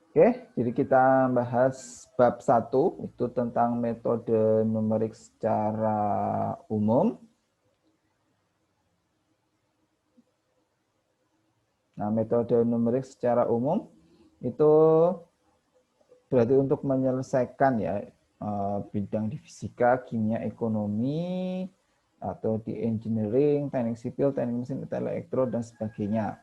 Oke, jadi kita bahas bab 1 itu tentang metode numerik secara umum. Nah, metode numerik secara umum itu berarti untuk menyelesaikan ya bidang di fisika, kimia, ekonomi, atau di engineering, teknik sipil, teknik mesin, elektro, dan sebagainya.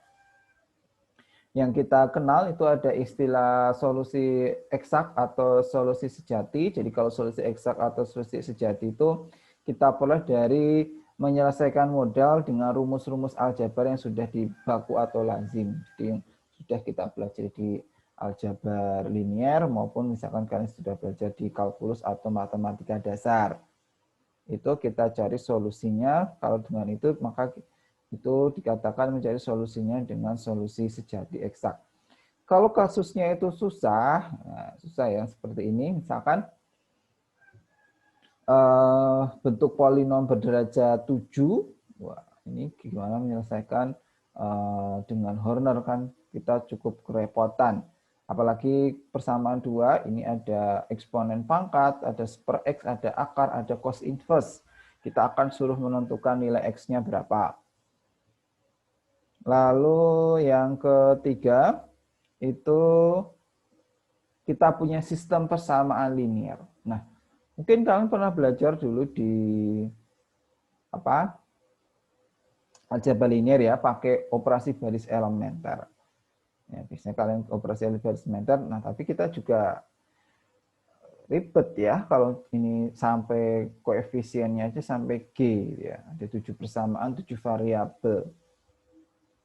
Yang kita kenal itu ada istilah solusi eksak atau solusi sejati. Jadi kalau solusi eksak atau solusi sejati itu kita peroleh dari menyelesaikan modal dengan rumus-rumus aljabar yang sudah dibaku atau lazim. Jadi yang sudah kita pelajari di aljabar linier maupun misalkan kalian sudah belajar di kalkulus atau matematika dasar. Itu kita cari solusinya. Kalau dengan itu maka itu dikatakan mencari solusinya dengan solusi sejati eksak. Kalau kasusnya itu susah, susah ya seperti ini, misalkan bentuk polinom berderajat 7, wah ini gimana menyelesaikan dengan Horner kan kita cukup kerepotan. Apalagi persamaan 2, ini ada eksponen pangkat, ada super X, ada akar, ada cos inverse. Kita akan suruh menentukan nilai X-nya berapa. Lalu yang ketiga, itu kita punya sistem persamaan linear. Nah, mungkin kalian pernah belajar dulu di apa aljabar linear ya, pakai operasi baris elementer. Ya, biasanya kalian operasi baris elementer. Nah, tapi kita juga ribet ya kalau ini sampai koefisiennya aja sampai G ya. Ada 7 persamaan, 7 variabel.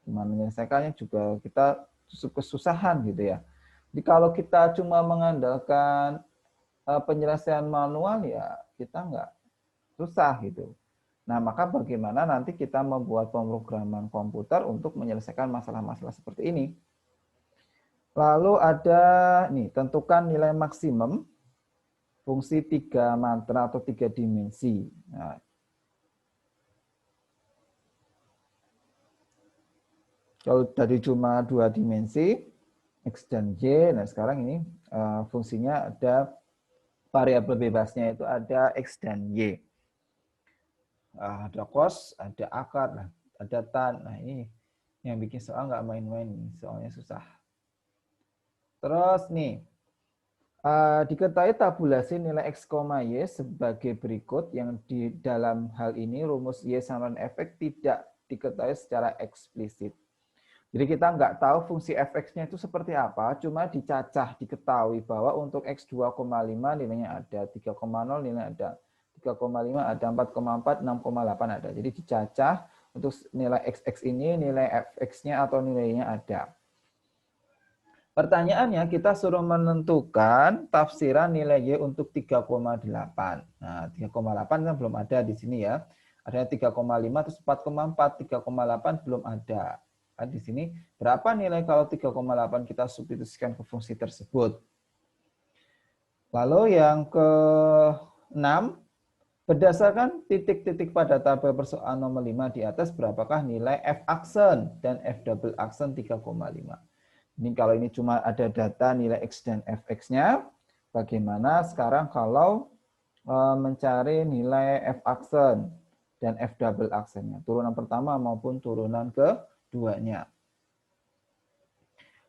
Cuma menyelesaikannya juga kita kesusahan gitu ya. Jadi kalau kita cuma mengandalkan penyelesaian manual ya kita nggak susah gitu. Nah, maka bagaimana nanti kita membuat pemrograman komputer untuk menyelesaikan masalah-masalah seperti ini. Lalu ada nih, tentukan nilai maksimum fungsi 3 mantra atau 3 dimensi. Nah, kalau tadi cuma 2 dimensi, X dan Y, nah sekarang ini fungsinya ada variabel bebasnya itu ada X dan Y. Ada cos, ada akar, ada tan. Nah ini yang bikin soal nggak main-main, soalnya susah. Terus nih, diketahui tabulasi nilai X, Y sebagai berikut yang di dalam hal ini rumus Y sama dengan fx tidak diketahui secara eksplisit. Jadi kita nggak tahu fungsi fx-nya itu seperti apa, cuma dicacah diketahui bahwa untuk x 2,5 nilainya ada, 3,0 nilai ada, 3,5 ada, 4,4, 6,8 ada. Jadi dicacah untuk nilai xx ini, nilai fx-nya atau nilainya ada. Pertanyaannya kita suruh menentukan tafsiran nilai Y untuk 3,8. Nah, 3,8 kan belum ada di sini ya. Ada 3,5 terus 4,4, 3,8 belum ada. Di sini berapa nilai kalau 3,8 kita substitusikan ke fungsi tersebut. Lalu yang ke-6, berdasarkan titik-titik pada tabel persoalan nomor 5 di atas, berapakah nilai F aksen dan F double aksen 3,5. Ini kalau ini cuma ada data nilai X dan Fx-nya, bagaimana sekarang kalau mencari nilai F aksen dan F double aksennya, turunan pertama maupun turunan keduanya.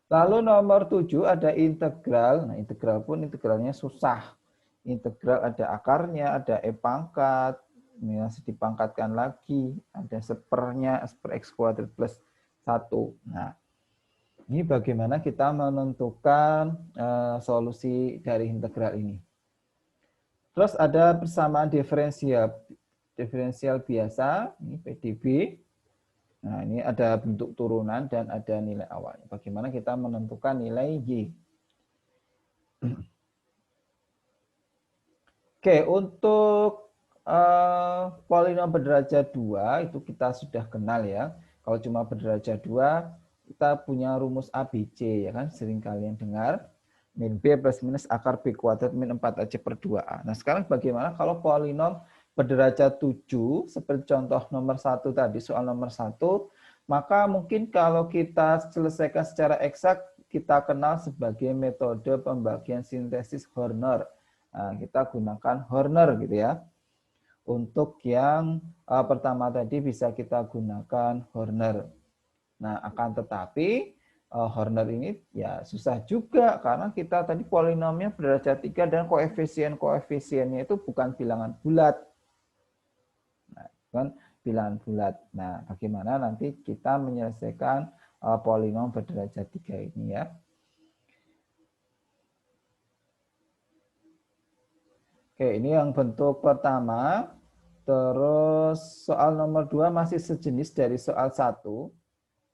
Lalu nomor 7 ada integral. Nah, integral pun integralnya susah. Integral ada akarnya, ada E pangkat, ini masih dipangkatkan lagi, ada sepernya, seper X kuadrat plus 1. Nah, ini bagaimana kita menentukan solusi dari integral ini. Terus ada persamaan diferensial biasa, ini PDB. Nah, ini ada bentuk turunan dan ada nilai awalnya. Bagaimana kita menentukan nilai Y? Oke, untuk polinom berderajat 2 itu kita sudah kenal ya. Kalau cuma berderajat 2, kita punya rumus ABC ya kan, sering kalian dengar. Min B plus minus akar B kuadrat min 4AC per 2A. Nah, sekarang bagaimana kalau polinom berderajat 7, seperti contoh nomor 1 tadi, soal nomor 1, maka mungkin kalau kita selesaikan secara eksak, kita kenal sebagai metode pembagian sintesis Horner. Nah, kita gunakan Horner gitu ya. Untuk yang pertama tadi bisa kita gunakan Horner. Nah, akan tetapi Horner ini ya susah juga karena kita tadi polinomnya berderajat 3 dan koefisien-koefisiennya itu bukan bilangan bulat. Nah, bukan bilangan bulat. Nah, bagaimana nanti kita menyelesaikan polinom berderajat 3 ini ya. Oke, ini yang bentuk pertama. Terus soal nomor 2 masih sejenis dari soal 1.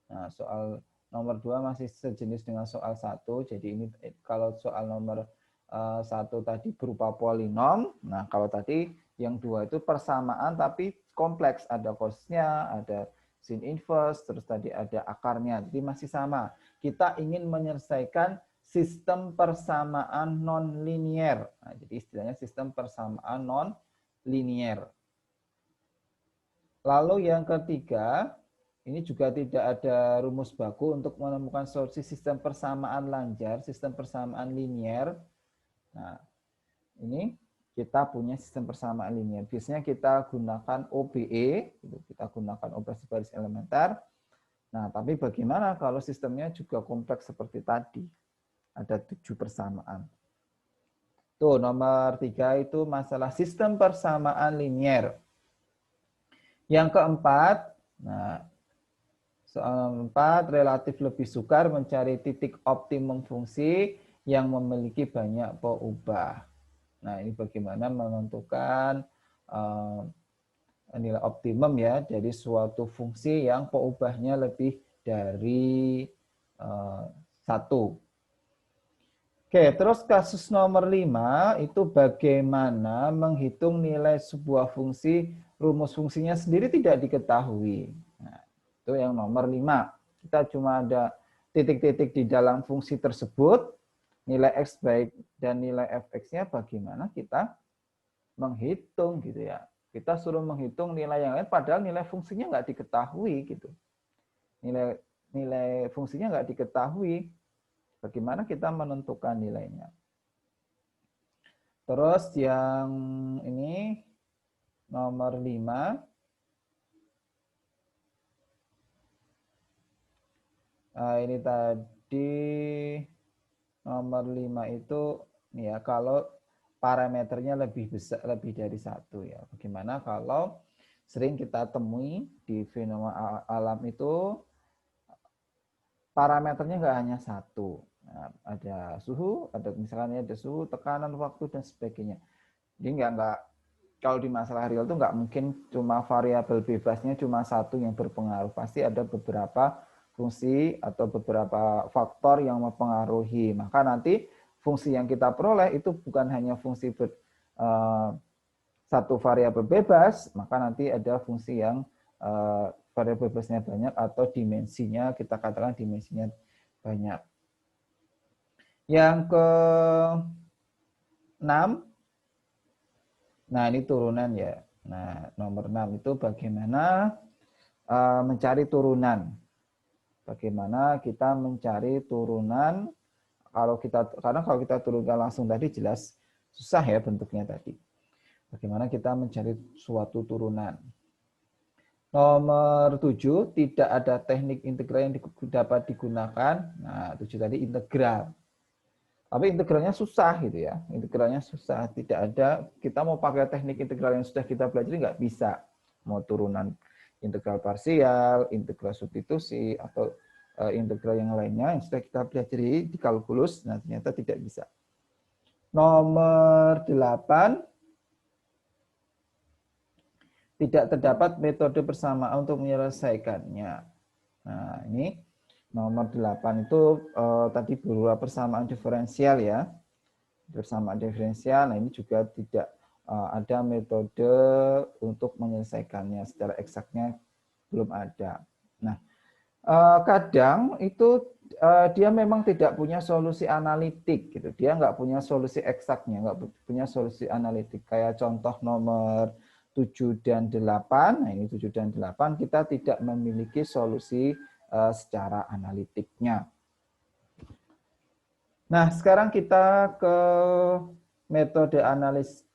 Nah, soal nomor 2 masih sejenis dengan soal 1. Jadi ini kalau soal nomor 1 tadi berupa polinom. Nah, kalau tadi yang 2 itu persamaan tapi kompleks. Ada cosnya, ada sin inverse, terus tadi ada akarnya. Jadi masih sama. Kita ingin menyelesaikan sistem persamaan non-linier. Nah, jadi istilahnya sistem persamaan non-linier. Lalu yang ketiga, ini juga tidak ada rumus baku untuk menemukan solusi sistem persamaan lanjar, sistem persamaan linier. Nah, ini kita punya sistem persamaan linier. Biasanya kita gunakan OBE, kita gunakan operasi baris elementer. Nah, tapi bagaimana kalau sistemnya juga kompleks seperti tadi? Ada 7 persamaan. Tuh, nomor 3 itu masalah sistem persamaan linier. Yang keempat, nah, soal 4, relatif lebih sukar mencari titik optimum fungsi yang memiliki banyak peubah. Nah, ini bagaimana menentukan nilai optimum ya dari suatu fungsi yang peubahnya lebih dari 1. Oke, terus kasus nomor 5 itu bagaimana menghitung nilai sebuah fungsi, rumus fungsinya sendiri tidak diketahui. Nah, itu yang nomor 5. Kita cuma ada titik-titik di dalam fungsi tersebut, nilai x baik dan nilai fx-nya bagaimana kita menghitung gitu ya. Kita suruh menghitung nilai yang lain padahal nilai fungsinya nggak diketahui gitu. Nilai fungsinya nggak diketahui. Bagaimana kita menentukan nilainya? Terus yang ini nomor 5. Nah, ini tadi nomor 5 itu nih ya, kalau parameternya lebih besar, lebih dari 1 ya. Bagaimana kalau sering kita temui di fenomena alam itu parameternya nggak hanya 1. Nah, ada suhu, ada misalnya ada suhu, tekanan, waktu, dan sebagainya. Jadi nggak kalau di masalah real itu nggak mungkin cuma variabel bebasnya cuma 1 yang berpengaruh. Pasti ada beberapa fungsi atau beberapa faktor yang mempengaruhi. Maka nanti fungsi yang kita peroleh itu bukan hanya fungsi satu variabel bebas, maka nanti ada fungsi yang variabel bebasnya banyak atau dimensinya, kita katakan dimensinya banyak. Yang ke-6, nah ini turunan ya. Nah, nomor 6 itu bagaimana mencari turunan. Bagaimana kita mencari turunan, karena kalau kita turunkan langsung tadi jelas susah ya bentuknya tadi. Bagaimana kita mencari suatu turunan. Nomor 7, tidak ada teknik integral yang dapat digunakan. Nah, 7 tadi integral. Tapi integralnya susah gitu ya. Integralnya susah. Tidak ada, kita mau pakai teknik integral yang sudah kita pelajari nggak bisa. Mau turunan integral parsial, integral substitusi, atau integral yang lainnya yang sudah kita pelajari di kalkulus, nah ternyata tidak bisa. Nomor 8, tidak terdapat metode persamaan untuk menyelesaikannya. Nah, ini nomor 8 itu tadi berupa persamaan diferensial ya. Persamaan diferensial, nah ini juga tidak ada metode untuk menyelesaikannya secara eksaknya, belum ada. Nah, kadang itu dia memang tidak punya solusi analitik gitu. Dia nggak punya solusi eksaknya, nggak punya solusi analitik. Kayak contoh nomor 7 dan 8. Nah, ini 7 dan 8 kita tidak memiliki solusi secara analitiknya. Nah, sekarang kita ke metode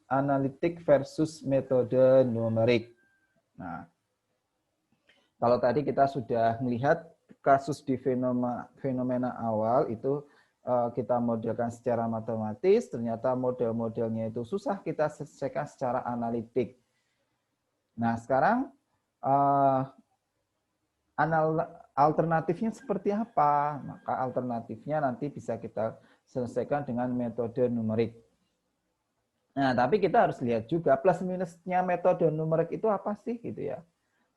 analitik versus metode numerik. Nah, kalau tadi kita sudah melihat kasus di fenomena awal itu kita modelkan secara matematis, ternyata model-modelnya itu susah kita selesaikan secara analitik. Nah, sekarang alternatifnya seperti apa? Maka alternatifnya nanti bisa kita selesaikan dengan metode numerik. Nah, tapi kita harus lihat juga plus minusnya metode numerik itu apa sih gitu ya.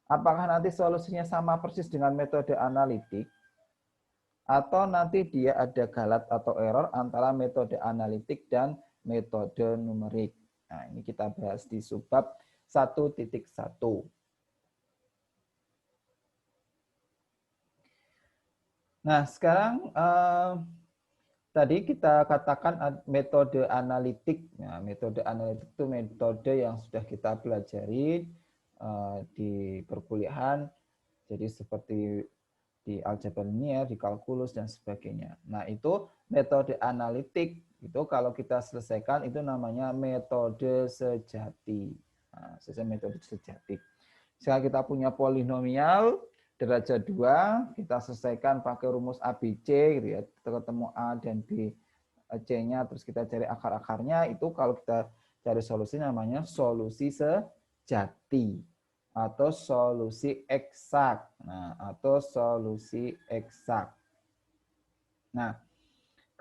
Apakah nanti solusinya sama persis dengan metode analitik atau nanti dia ada galat atau error antara metode analitik dan metode numerik. Nah, ini kita bahas di subbab 1.1. Nah, sekarang tadi kita katakan metode analitik. Nah, metode analitik itu metode yang sudah kita pelajari di perkuliahan. Jadi seperti di aljabar linear, di kalkulus dan sebagainya. Nah, itu metode analitik itu kalau kita selesaikan itu namanya metode sejati. Nah, metode sejati. Sekarang kita punya polinomial derajat 2, kita selesaikan pakai rumus ABC gitu ya. Kita ketemu A dan B C-nya, terus kita cari akar-akarnya, itu kalau kita cari solusi namanya solusi sejati atau solusi eksak. Nah, atau solusi eksak. Nah,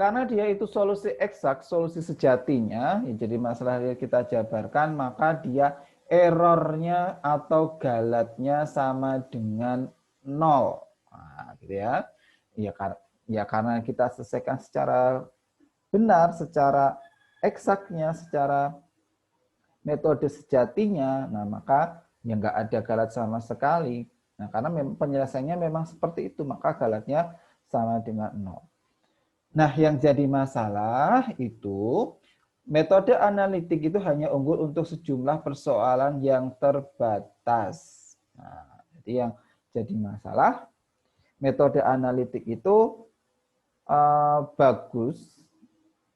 karena dia itu solusi eksak, solusi sejatinya, ya jadi masalah yang kita jabarkan, maka dia errornya atau galatnya sama dengan 0. Nah, gitu ya. Ya karena kita selesaikan secara benar, secara eksaknya, secara metode sejatinya, nah maka ya nggak ada galat sama sekali. Nah, karena penyelesaiannya memang seperti itu, maka galatnya sama dengan 0. Nah, yang jadi masalah itu metode analitik itu hanya unggul untuk sejumlah persoalan yang terbatas. Nah, jadi yang jadi masalah metode analitik itu bagus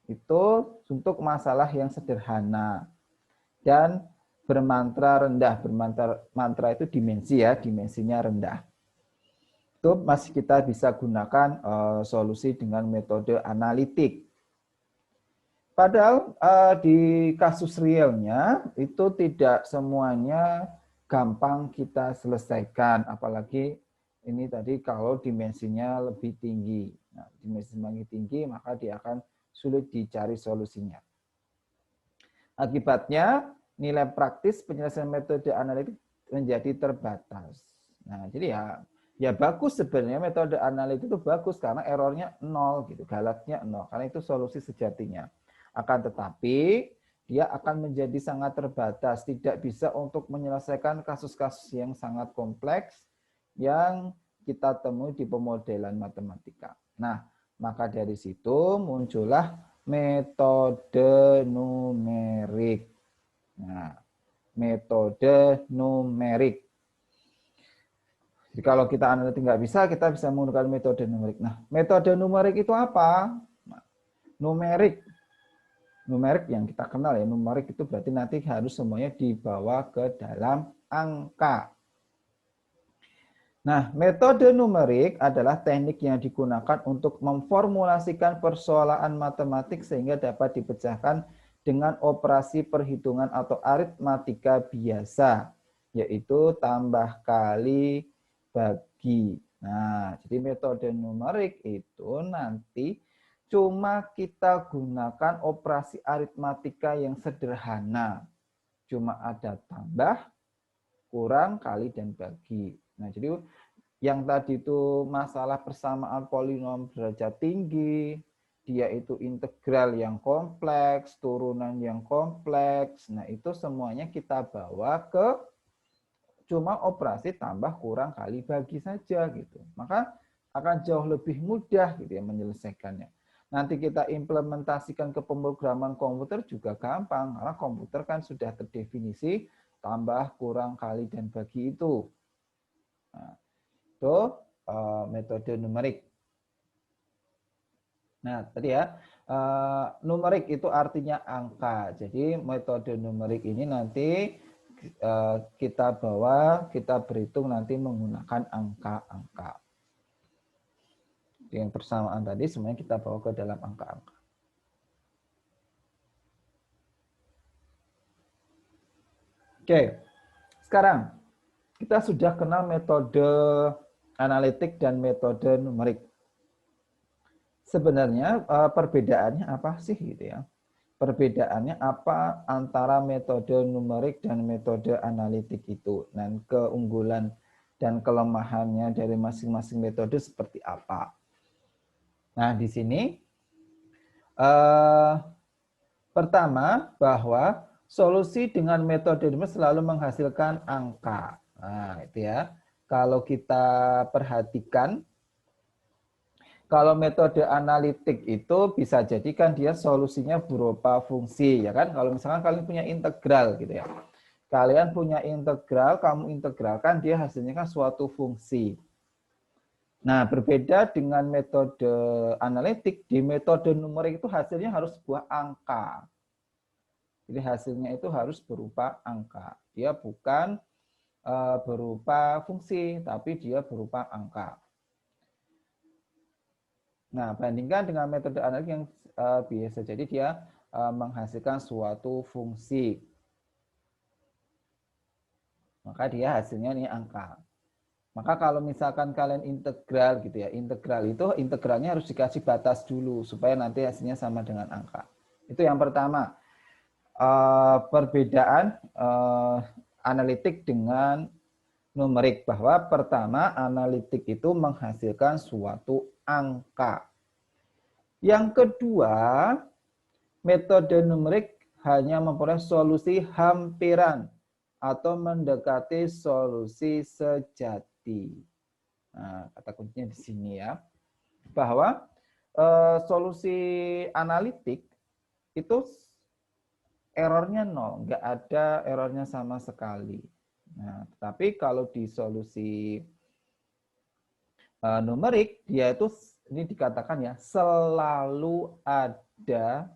itu untuk masalah yang sederhana dan bermantra rendah. Bermantra itu dimensi ya, dimensinya rendah. Itu masih kita bisa gunakan solusi dengan metode analitik. Padahal di kasus realnya itu tidak semuanya gampang kita selesaikan, apalagi ini tadi kalau dimensinya lebih tinggi. Nah, dimensi semakin tinggi maka dia akan sulit dicari solusinya. Akibatnya nilai praktis penyelesaian metode analitik menjadi terbatas. Nah, jadi ya bagus sebenarnya metode analitik itu bagus karena errornya 0 gitu, galatnya 0 karena itu solusi sejatinya. Akan tetapi dia akan menjadi sangat terbatas, tidak bisa untuk menyelesaikan kasus-kasus yang sangat kompleks yang kita temui di pemodelan matematika. Nah, maka dari situ muncullah metode numerik. Nah, metode numerik. Jadi kalau kita analitik nggak bisa, kita bisa menggunakan metode numerik. Nah, metode numerik itu apa? Nah, numerik yang kita kenal ya, numerik itu berarti nanti harus semuanya dibawa ke dalam angka. Nah, metode numerik adalah teknik yang digunakan untuk memformulasikan persoalan matematik sehingga dapat dipecahkan dengan operasi perhitungan atau aritmatika biasa, yaitu tambah kali bagi. Nah, jadi metode numerik itu nanti cuma kita gunakan operasi aritmatika yang sederhana. Cuma ada tambah, kurang, kali, dan bagi. Nah, jadi yang tadi itu masalah persamaan polinom derajat tinggi, dia itu integral yang kompleks, turunan yang kompleks. Nah, itu semuanya kita bawa ke cuma operasi tambah, kurang, kali, bagi saja gitu. Maka akan jauh lebih mudah gitu ya menyelesaikannya. Nanti kita implementasikan ke pemrograman komputer juga gampang karena komputer kan sudah terdefinisi tambah, kurang, kali, dan bagi itu. Nah, itu metode numerik. Nah, tadi ya, numerik itu artinya angka. Jadi metode numerik ini nanti kita berhitung nanti menggunakan angka-angka. Yang persamaan tadi semuanya kita bawa ke dalam angka-angka. Oke, sekarang kita sudah kenal metode analitik dan metode numerik. Sebenarnya perbedaannya apa sih gitu ya? Perbedaannya apa antara metode numerik dan metode analitik itu? Dan keunggulan dan kelemahannya dari masing-masing metode seperti apa? Nah, di sini pertama bahwa solusi dengan metode numerik selalu menghasilkan angka. Nah, itu ya. Kalau kita perhatikan, kalau metode analitik itu bisa jadi kan dia solusinya berupa fungsi, ya kan? Kalau misalkan kalian punya integral gitu ya. Kalian punya integral, kamu integralkan, dia hasilnya kan suatu fungsi. Nah, berbeda dengan metode analitik, di metode numerik itu hasilnya harus sebuah angka. Jadi hasilnya itu harus berupa angka. Dia bukan berupa fungsi, tapi dia berupa angka. Nah, bandingkan dengan metode analitik yang biasa jadi dia menghasilkan suatu fungsi. Maka dia hasilnya ini angka. Maka kalau misalkan kalian integral gitu ya, integral itu integralnya harus dikasih batas dulu supaya nanti hasilnya sama dengan angka. Itu yang pertama. Perbedaan analitik dengan numerik, bahwa pertama analitik itu menghasilkan suatu angka. Yang kedua, metode numerik hanya memperoleh solusi hampiran atau mendekati solusi sejati. Nah, kata kuncinya di sini ya, bahwa solusi analitik itu errornya nol, nggak ada errornya sama sekali. Nah, tapi kalau di solusi numerik, dia itu ini dikatakan ya selalu ada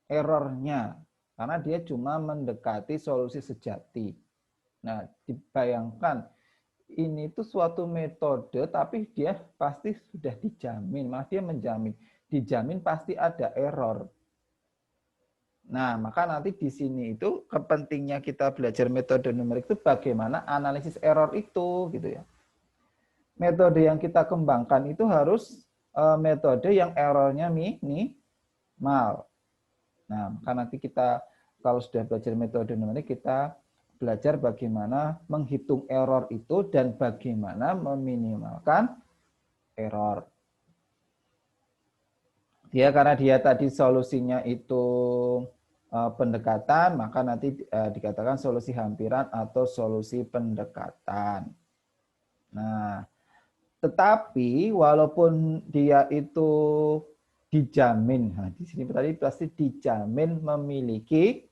errornya karena dia cuma mendekati solusi sejati. Nah, dibayangkan ini tuh suatu metode tapi dia pasti sudah dijamin, malah dia menjamin, dijamin pasti ada error. Nah, maka nanti di sini itu kepentingnya kita belajar metode numerik itu bagaimana analisis error itu gitu ya. Metode yang kita kembangkan itu harus metode yang errornya minimal. Nah, maka nanti kita kalau sudah belajar metode numerik, kita belajar bagaimana menghitung error itu dan bagaimana meminimalkan error. Karena dia tadi solusinya itu pendekatan, maka nanti dikatakan solusi hampiran atau solusi pendekatan. Nah, tetapi walaupun dia itu dijamin, nah di sini tadi pasti dijamin memiliki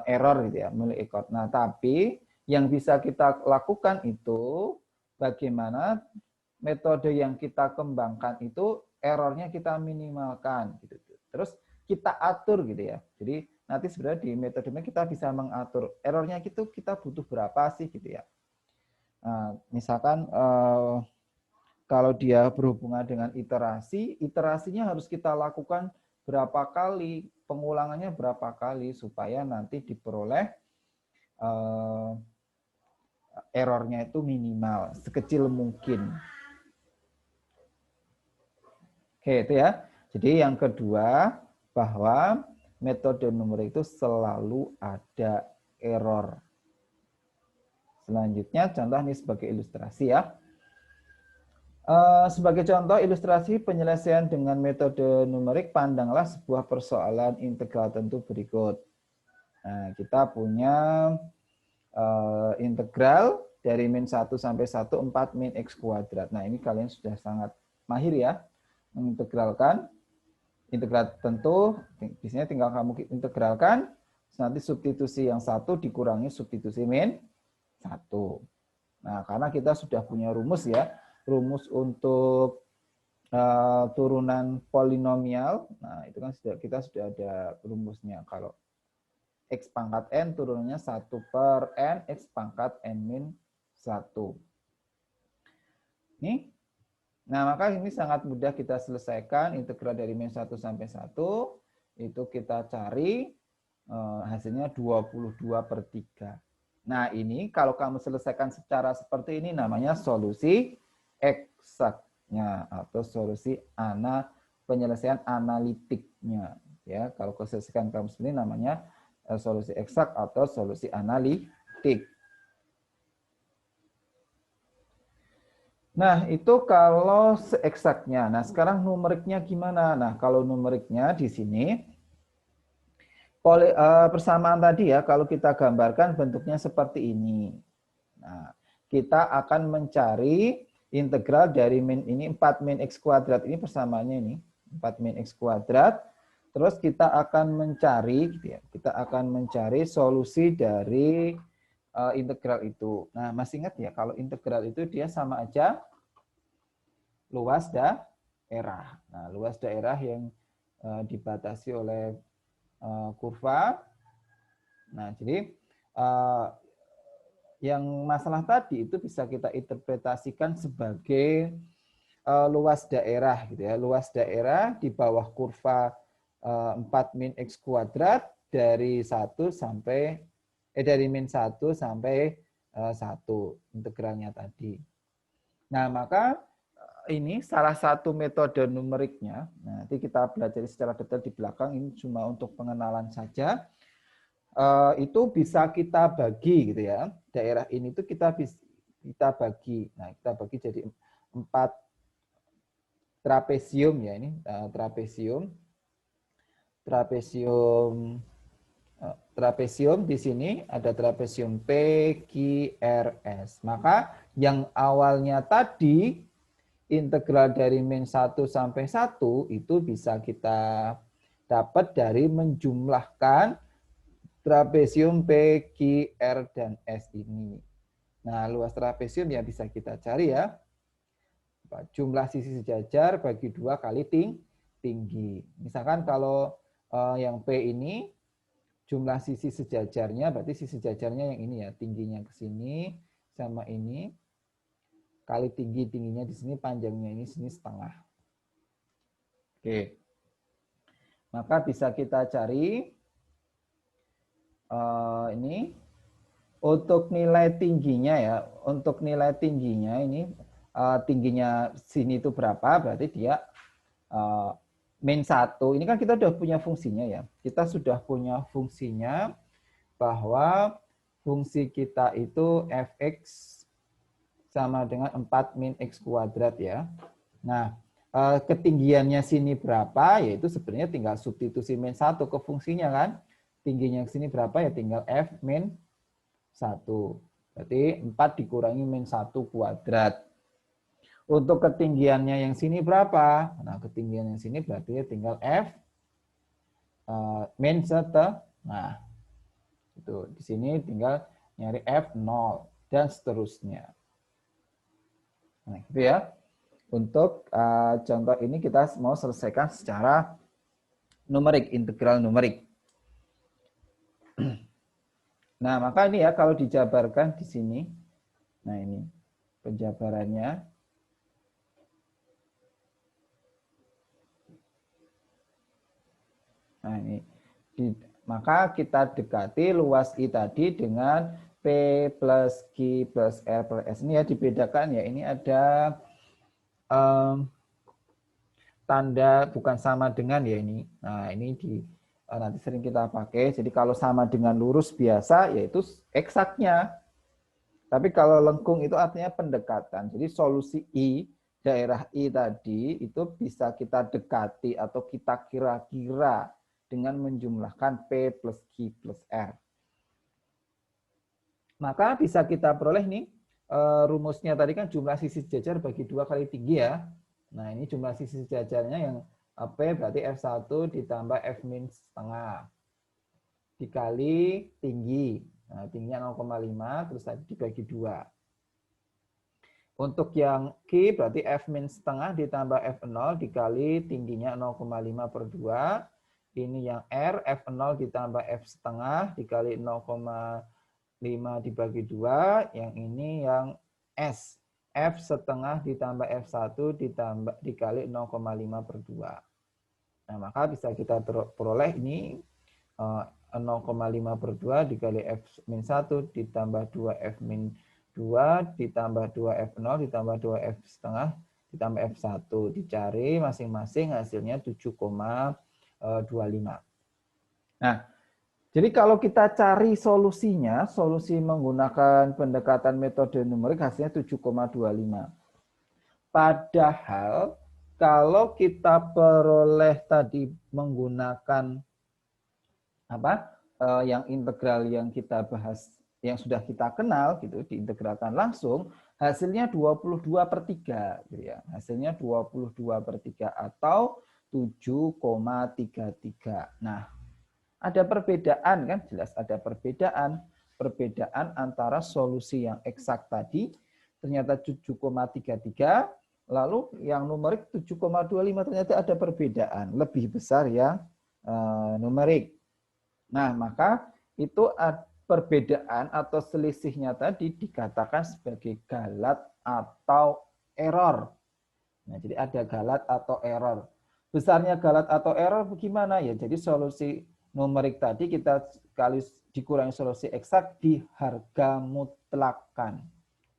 error gitu ya, memiliki error. Nah, tapi yang bisa kita lakukan itu bagaimana metode yang kita kembangkan itu errornya kita minimalkan gitu. Terus kita atur gitu ya. Jadi nanti sebenarnya di metode ini kita bisa mengatur errornya itu kita butuh berapa sih gitu ya. Nah, misalkan kalau dia berhubungan dengan iterasi, iterasinya harus kita lakukan berapa kali, pengulangannya berapa kali supaya nanti diperoleh errornya itu minimal, sekecil mungkin. Oke, itu ya. Jadi yang kedua, bahwa metode numerik itu selalu ada error. Selanjutnya, contoh ini sebagai ilustrasi ya. Sebagai contoh ilustrasi penyelesaian dengan metode numerik, pandanglah sebuah persoalan integral tentu berikut. Nah, kita punya integral dari min 1 sampai 1, 4 min x kuadrat. Nah, ini kalian sudah sangat mahir ya, mengintegralkan. Integral tentu, di sini tinggal kamu integralkan, nanti substitusi yang 1 dikurangi substitusi min 1. Nah, karena kita sudah punya rumus ya, rumus untuk turunan polinomial. Nah, itu kan kita sudah ada rumusnya. Kalau X pangkat N turunannya 1 per N X pangkat N min 1. Nih. Nah, maka ini sangat mudah kita selesaikan. Integral dari min 1 sampai 1 itu kita cari hasilnya 22/3. Nah, ini kalau kamu selesaikan secara seperti ini namanya solusi eksaknya atau solusi penyelesaian analitiknya. Ya, kalau selesaikan kamu seperti ini namanya solusi eksak atau solusi analitik. Nah, itu kalau eksaknya. Nah, sekarang numeriknya gimana? Nah, kalau numeriknya di sini persamaan tadi ya, kalau kita gambarkan bentuknya seperti ini. Nah, kita akan mencari integral dari min ini 4 min x kuadrat ini persamaannya ini 4 min x kuadrat. Terus kita akan mencari gitu ya. Kita akan mencari solusi dari integral itu. Nah, masih ingat ya kalau integral itu dia sama aja luas daerah. Nah, luas daerah yang dibatasi oleh kurva. Nah, jadi yang masalah tadi itu bisa kita interpretasikan sebagai luas daerah gitu ya. Luas daerah di bawah kurva 4 min x kuadrat dari 1 sampai dari min 1 sampai 1 integralnya tadi. Nah, maka ini salah satu metode numeriknya. Nanti kita belajar secara detail di belakang, ini cuma untuk pengenalan saja. Itu bisa kita bagi gitu ya. Daerah ini tuh kita bagi. Nah, kita bagi jadi 4 trapesium ya ini, trapesium. Trapesium di sini ada trapesium P, Q, R, S. Maka yang awalnya tadi integral dari min 1 sampai 1 itu bisa kita dapat dari menjumlahkan trapesium P, Q, R, dan S ini. Nah, luas trapesium ya bisa kita cari ya. Jumlah sisi sejajar bagi 2 kali tinggi. Misalkan kalau yang P ini jumlah sisi sejajarnya, berarti sisi sejajarnya yang ini ya, tingginya ke sini sama ini, kali tingginya di sini, panjangnya ini sini setengah. Oke. Maka bisa kita cari ini untuk nilai tingginya ya. Untuk nilai tingginya ini tingginya sini itu berapa? Berarti dia min 1. Ini kan kita sudah punya fungsinya ya. Kita sudah punya fungsinya bahwa fungsi kita itu fx sama dengan 4 min x kuadrat ya. Nah, ketinggiannya sini berapa? Yaitu sebenarnya tinggal substitusi min 1 ke fungsinya kan. Tingginya sini berapa ya tinggal f min 1. Berarti 4 dikurangi min 1 kuadrat. Untuk ketinggiannya yang sini berapa? Nah, ketinggian yang sini berarti tinggal f min setengah. Itu di sini tinggal nyari f0 dan seterusnya. Nah, gitu ya. Untuk contoh ini kita mau selesaikan secara numerik, integral numerik. Nah, maka ini ya kalau dijabarkan di sini. Nah, ini penjabarannya. Nah, ini. Maka kita dekati luas I tadi dengan P plus Q plus R plus S. Ini ya dibedakan ya. Ini ada tanda bukan sama dengan ya ini. Nah, ini nanti sering kita pakai. Jadi kalau sama dengan lurus biasa yaitu eksaknya. Tapi kalau lengkung itu artinya pendekatan. Jadi solusi I, daerah I tadi itu bisa kita dekati atau kita kira-kira dengan menjumlahkan P plus Q plus R. Maka bisa kita peroleh nih rumusnya tadi kan jumlah sisi sejajar bagi 2 kali tinggi ya. Nah, ini jumlah sisi sejajarnya yang P berarti F1 ditambah F min setengah dikali tinggi. Nah, tingginya 0,5 terus tadi dibagi 2. Untuk yang Q berarti F min setengah ditambah F0 dikali tingginya 0,5 per 2. Ini yang R, F0 ditambah F setengah dikali 0,5 dibagi 2. Yang ini yang S, F setengah ditambah F1 dikali 0,5 per 2. Nah, maka bisa kita peroleh ini 0,5 per 2 dikali F min 1 ditambah 2 F min 2 ditambah 2 F0 ditambah 2 F setengah ditambah F1. Dicari masing-masing hasilnya 7,25. Nah, jadi kalau kita cari solusinya, solusi menggunakan pendekatan metode numerik hasilnya 7,25. Padahal kalau kita peroleh tadi menggunakan yang integral yang kita bahas, yang sudah kita kenal gitu, diintegralkan langsung, hasilnya 22/3 gitu ya. Hasilnya 22/3 atau 7,33. Nah, ada perbedaan kan, jelas ada perbedaan antara solusi yang eksak tadi ternyata 7,33, lalu yang numerik 7,25 ternyata ada perbedaan lebih besar yang numerik. Nah, maka itu perbedaan atau selisihnya tadi dikatakan sebagai galat atau error. Nah, jadi ada galat atau error. Besarnya galat atau error bagaimana ya? Jadi solusi numerik tadi kita kali dikurangi solusi eksak di harga mutlakan.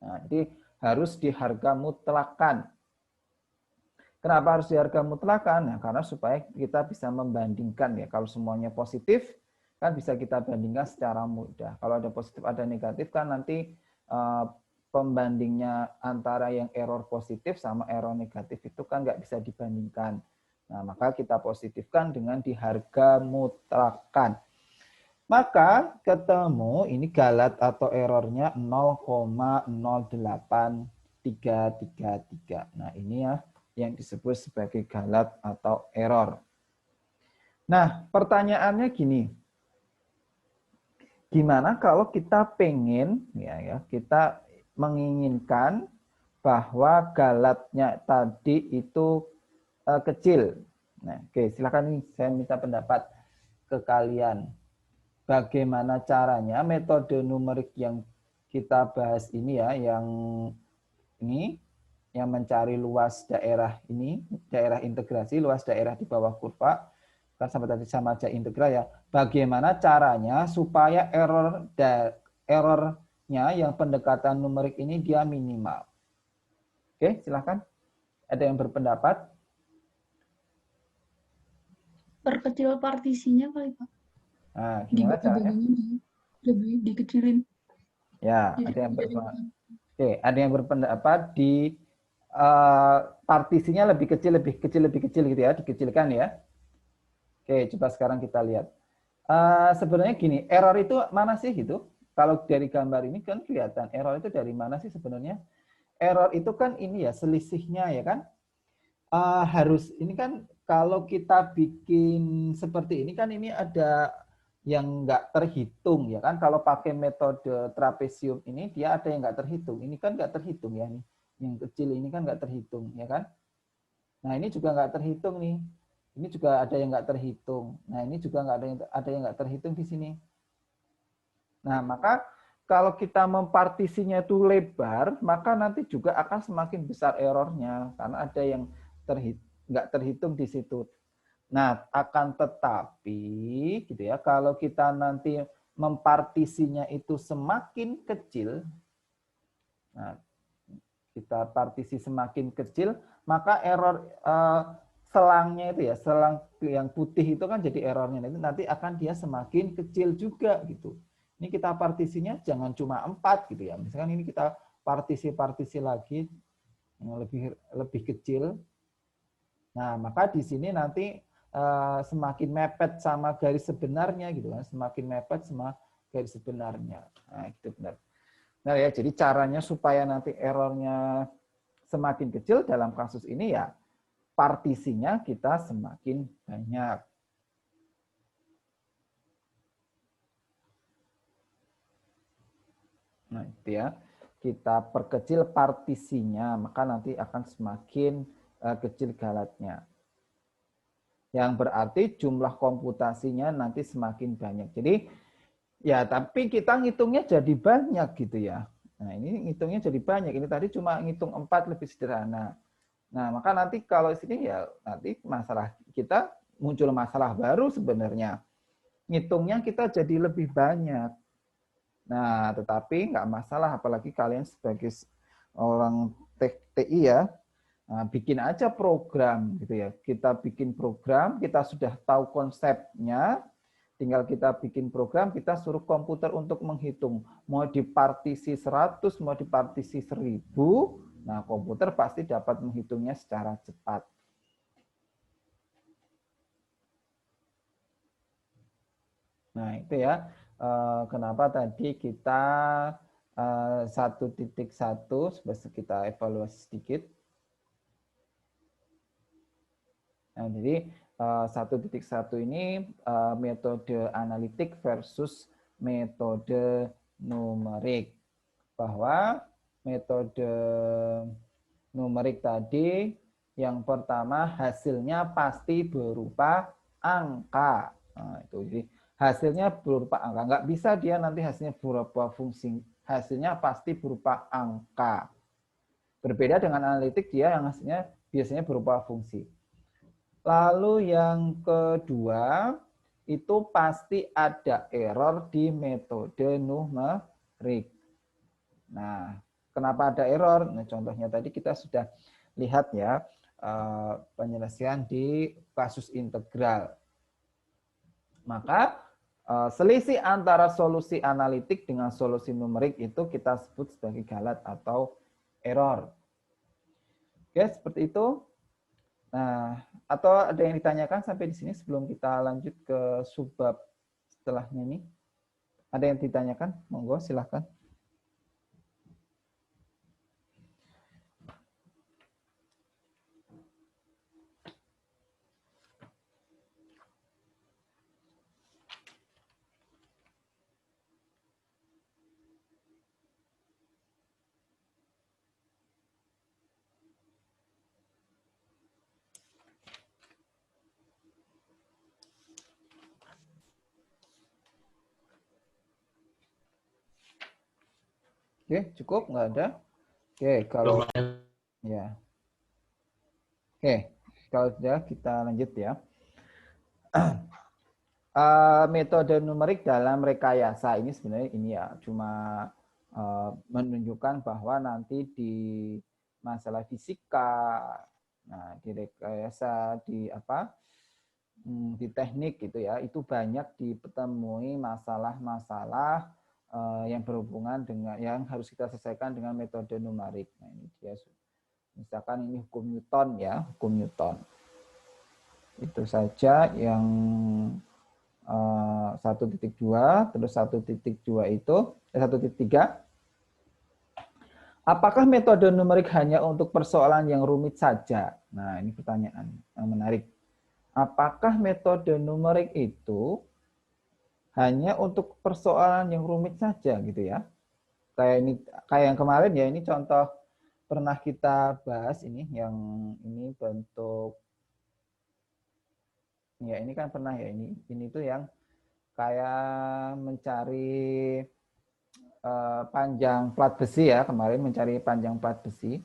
Nah, jadi harus di harga mutlakan. Kenapa harus di harga mutlakan? Nah, karena supaya kita bisa membandingkan ya. Kalau semuanya positif, kan bisa kita bandingkan secara mudah. Kalau ada positif, ada negatif, kan nanti pembandingnya antara yang error positif sama error negatif itu kan nggak bisa dibandingkan. Nah, maka kita positifkan dengan di harga mutlakan. Maka ketemu ini galat atau errornya 0,08333. Nah, ini ya yang disebut sebagai galat atau error. Nah, pertanyaannya gini. Gimana kalau kita pengen kita menginginkan bahwa galatnya tadi itu kecil. Nah, oke, silakan saya minta pendapat ke kalian. Bagaimana caranya metode numerik yang kita bahas ini ya, yang mencari luas daerah ini, daerah integrasi, luas daerah di bawah kurva, kan sama tadi sama aja integral ya. Bagaimana caranya supaya errornya yang pendekatan numerik ini dia minimal? Oke, silakan. Ada yang berpendapat? Perkecil partisinya kali Pak. Nah, gimana caranya? Lebih dikecilin. Ya, ada yang berpendapat di partisinya lebih kecil gitu ya, dikecilkan ya. Oke, coba sekarang kita lihat. Sebenarnya gini, error itu mana sih gitu? Kalau dari gambar ini kan kelihatan error itu dari mana sih sebenarnya? Error itu kan ini ya selisihnya ya kan? Harus ini kan kalau kita bikin seperti ini kan ini ada yang nggak terhitung ya kan? Kalau pakai metode trapesium ini dia ada yang nggak terhitung. Ini kan nggak terhitung ya nih. Yang kecil ini kan nggak terhitung ya kan? Nah ini juga nggak terhitung nih. Ini juga ada yang nggak terhitung. Nah ini juga nggak ada yang nggak terhitung di sini. Nah maka kalau kita mempartisinya itu lebar, maka nanti juga akan semakin besar errornya karena ada yang nggak terhitung di situ. Nah akan tetapi gitu ya, kalau kita nanti mempartisinya itu semakin kecil, nah, kita partisi semakin kecil, maka error selangnya itu ya, selang yang putih itu kan jadi errornya. Nanti akan dia semakin kecil juga gitu. Ini kita partisinya jangan cuma 4 gitu ya. Misalkan ini kita partisi lagi yang lebih kecil. Nah, maka di sini nanti semakin mepet sama garis sebenarnya gitu kan, semakin mepet sama garis sebenarnya. Nah, itu benar. Nah ya, jadi caranya supaya nanti errornya semakin kecil dalam kasus ini ya partisinya kita semakin banyak. Nah itu ya. kita perkecil partisinya, maka nanti akan semakin kecil galatnya. Yang berarti jumlah komputasinya nanti semakin banyak. Jadi ya, tapi kita ngitungnya jadi banyak gitu ya. Nah, ini ngitungnya jadi banyak. Ini tadi cuma ngitung 4 lebih sederhana. Nah, maka nanti kalau sini ya nanti masalah kita muncul masalah baru sebenarnya. Ngitungnya kita jadi lebih banyak. Nah, tetapi nggak masalah, apalagi kalian sebagai orang TI ya, nah, bikin aja program gitu ya. Kita bikin program, kita sudah tahu konsepnya, tinggal kita bikin program, kita suruh komputer untuk menghitung. Mau di partisi 100, mau di partisi 1000, nah komputer pasti dapat menghitungnya secara cepat. Nah, itu ya. Kenapa tadi kita 1.1, kita evaluasi sedikit. Nah, jadi 1.1 ini metode analitik versus metode numerik. Bahwa metode numerik tadi yang pertama hasilnya pasti berupa angka. Nah, itu jadi hasilnya berupa angka. Nggak bisa dia nanti hasilnya berupa fungsi. Hasilnya pasti berupa angka. Berbeda dengan analitik, dia yang hasilnya biasanya berupa fungsi. Lalu yang kedua, itu pasti ada error di metode numerik. Nah, kenapa ada error? Nah, contohnya tadi kita sudah lihat ya, penyelesaian di kasus integral. Maka selisih antara solusi analitik dengan solusi numerik itu kita sebut sebagai galat atau error. Oke, seperti itu. Nah, atau ada yang ditanyakan sampai di sini sebelum kita lanjut ke subbab setelahnya ini? Ada yang ditanyakan? Monggo, silahkan. Oke, cukup? Nggak ada? Oke, kalau ya. Oke, kalau sudah kita lanjut ya. Metode numerik dalam rekayasa ini sebenarnya ini ya cuma menunjukkan bahwa nanti di masalah fisika, nah di rekayasa di apa di teknik gitu ya, itu banyak ditemui masalah-masalah yang berhubungan dengan yang harus kita selesaikan dengan metode numerik. Nah ini dia, misalkan ini hukum Newton ya, hukum Newton. Itu saja yang 1.2, terus 1.2 itu 1.3. Apakah metode numerik hanya untuk persoalan yang rumit saja? Nah, ini pertanyaan yang menarik. Apakah metode numerik itu hanya untuk persoalan yang rumit saja gitu ya? Kayak yang kemarin ya, ini contoh pernah kita bahas ini, yang ini bentuk ya, ini kan pernah ya, ini tuh yang kayak mencari panjang plat besi ya, kemarin mencari panjang plat besi,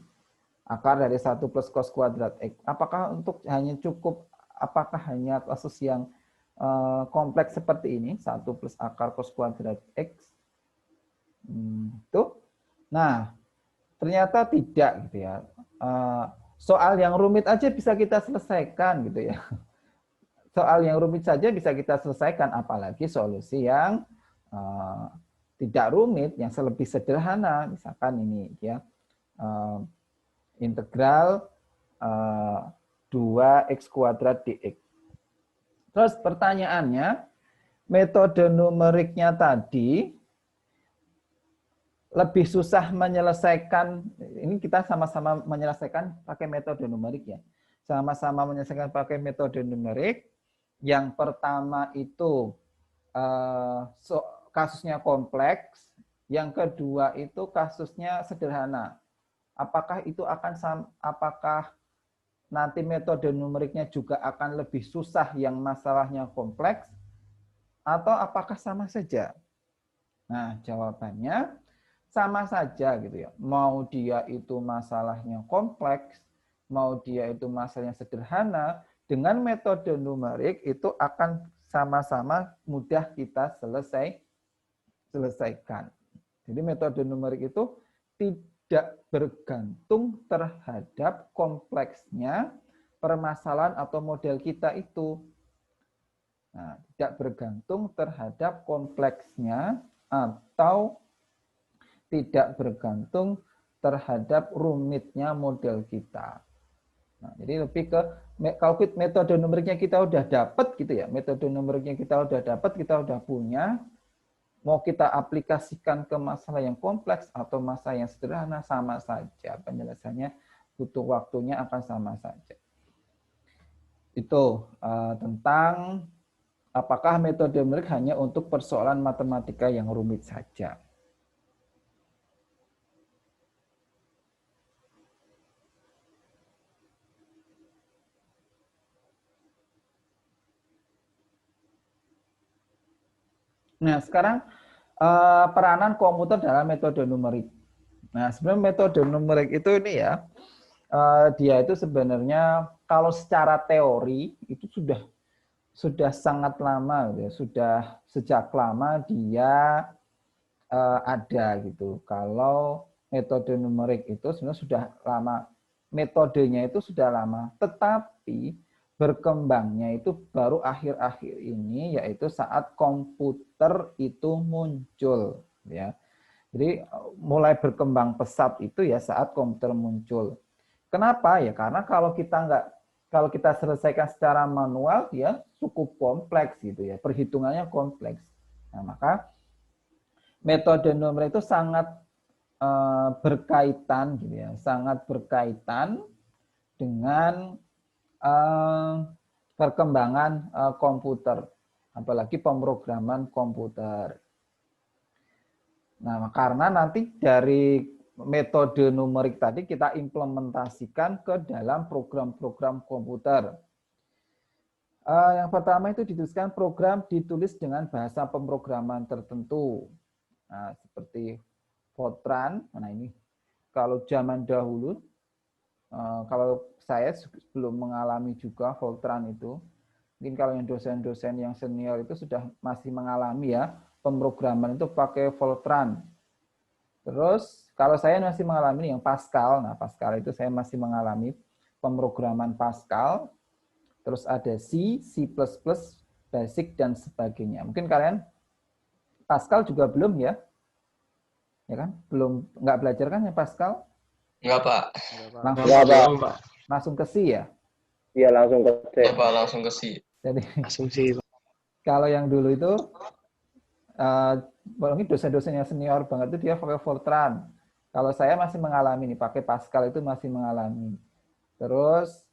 akar dari 1 plus cos kuadrat X. Apakah apakah hanya kasus yang kompleks seperti ini, 1 plus akar cos kuadrat X? Tuh. Nah, ternyata tidak gitu ya. Soal yang rumit aja bisa kita selesaikan gitu ya. Soal yang rumit saja bisa kita selesaikan, apalagi solusi yang tidak rumit, yang lebih sederhana. Misalkan ini ya, integral 2x kuadrat dx. Terus pertanyaannya, metode numeriknya tadi lebih susah menyelesaikan, ini kita sama-sama menyelesaikan pakai metode numerik ya. Sama-sama menyelesaikan pakai metode numerik. Yang pertama itu kasusnya kompleks, Yang kedua itu kasusnya sederhana. Apakah nanti metode numeriknya juga akan lebih susah yang masalahnya kompleks, atau apakah sama saja? Nah, jawabannya sama saja gitu ya. Mau dia itu masalahnya kompleks, mau dia itu masalahnya sederhana, dengan metode numerik itu akan sama-sama mudah kita selesaikan. Jadi metode numerik itu tidak bergantung terhadap kompleksnya permasalahan atau model kita itu. Nah, tidak bergantung terhadap kompleksnya atau tidak bergantung terhadap rumitnya model kita. Nah, jadi lebih ke kalau metode numeriknya kita udah dapat gitu ya, metode numeriknya kita udah dapat, kita udah punya, mau kita aplikasikan ke masalah yang kompleks atau masalah yang sederhana sama saja, penyelesaiannya butuh waktunya akan sama saja. Itu tentang apakah metode numerik hanya untuk persoalan matematika yang rumit saja. Nah, sekarang peranan komputer dalam metode numerik. Nah, sebenarnya metode numerik itu ini ya, dia itu sebenarnya kalau secara teori itu sudah sangat lama, ya. Sudah sejak lama dia ada gitu. Kalau metode numerik itu sebenarnya sudah lama, metodenya itu sudah lama, tetapi berkembangnya itu baru akhir-akhir ini, yaitu saat komputer itu muncul, ya. Jadi mulai berkembang pesat itu ya saat komputer muncul. Kenapa ya? Karena kalau kita selesaikan secara manual ya cukup kompleks gitu ya, perhitungannya kompleks. Nah, maka metode numerik itu sangat berkaitan gitu ya, sangat berkaitan dengan perkembangan komputer, apalagi pemrograman komputer. Nah, karena nanti dari metode numerik tadi kita implementasikan ke dalam program-program komputer. Yang pertama itu dituliskan program ditulis dengan bahasa pemrograman tertentu. Nah, seperti Fortran. Nah, ini kalau zaman dahulu, kalau saya belum mengalami juga Fortran itu, mungkin kalau yang dosen-dosen yang senior itu sudah masih mengalami ya, pemrograman itu pakai Fortran. Terus kalau saya masih mengalami yang Pascal, nah Pascal itu saya masih mengalami pemrograman Pascal, terus ada C, C++, Basic, dan sebagainya. Mungkin kalian Pascal juga belum ya? Ya kan? Belum, nggak belajar kan ya Pascal? Enggak, Pak. Langsung, Pak. langsung ke C ya? Iya, langsung ke C. Enggak, Pak, langsung ke C. Jadi Asumsi. kalau yang dulu itu mungkin dosen-dosen yang senior banget itu dia pakai Fortran. Kalau saya masih mengalami nih, pakai Pascal itu masih mengalami. Terus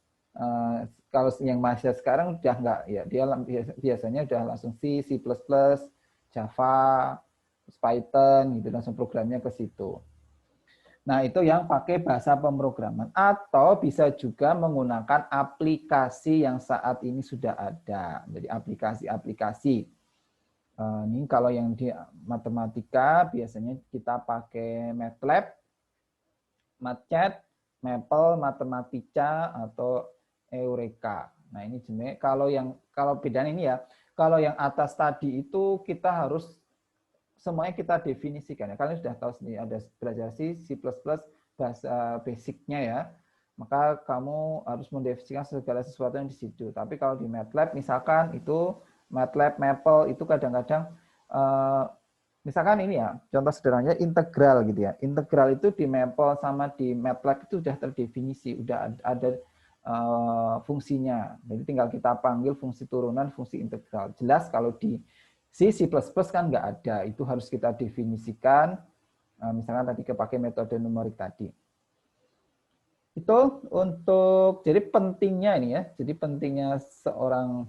kalau yang masih sekarang udah enggak ya, dia biasanya udah langsung C, C++, Java, Python gitu, langsung programnya ke situ. Nah, itu yang pakai bahasa pemrograman. Atau bisa juga menggunakan aplikasi yang saat ini sudah ada. Jadi aplikasi-aplikasi. Ini kalau yang di matematika biasanya kita pakai MATLAB, MATCHAT, Maple, Matematica, atau Eureka. Nah, ini jenis kalau bedanya ini ya, kalau yang atas tadi itu kita harus semuanya kita definisikan ya. Kalian sudah tahu sendiri ada belajar C++, bahasa basicnya ya. Maka kamu harus mendefinisikan segala sesuatu yang di situ. Tapi kalau di MATLAB misalkan itu MATLAB, Maple itu kadang-kadang misalkan ini ya, contoh sederhananya integral gitu ya. Integral itu di Maple sama di MATLAB itu sudah terdefinisi, udah ada fungsinya. Jadi tinggal kita panggil fungsi turunan, fungsi integral. Jelas kalau di C++ kan nggak ada, itu harus kita definisikan, misalkan tadi kepakai metode numerik tadi. Itu untuk, jadi pentingnya ini ya, jadi pentingnya seorang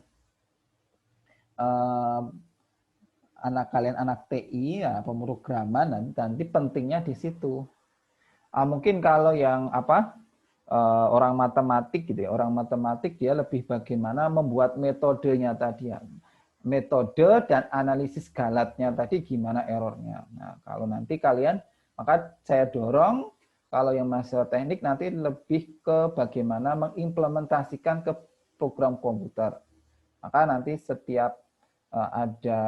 anak kalian anak TI, ya, pemrograman, nanti pentingnya di situ. Mungkin kalau yang orang matematik gitu ya, orang matematik dia lebih bagaimana membuat metodenya tadi ya. Metode dan analisis galatnya tadi gimana errornya. Nah, kalau nanti kalian, maka saya dorong kalau yang mahasiswa teknik nanti lebih ke bagaimana mengimplementasikan ke program komputer. Maka nanti setiap ada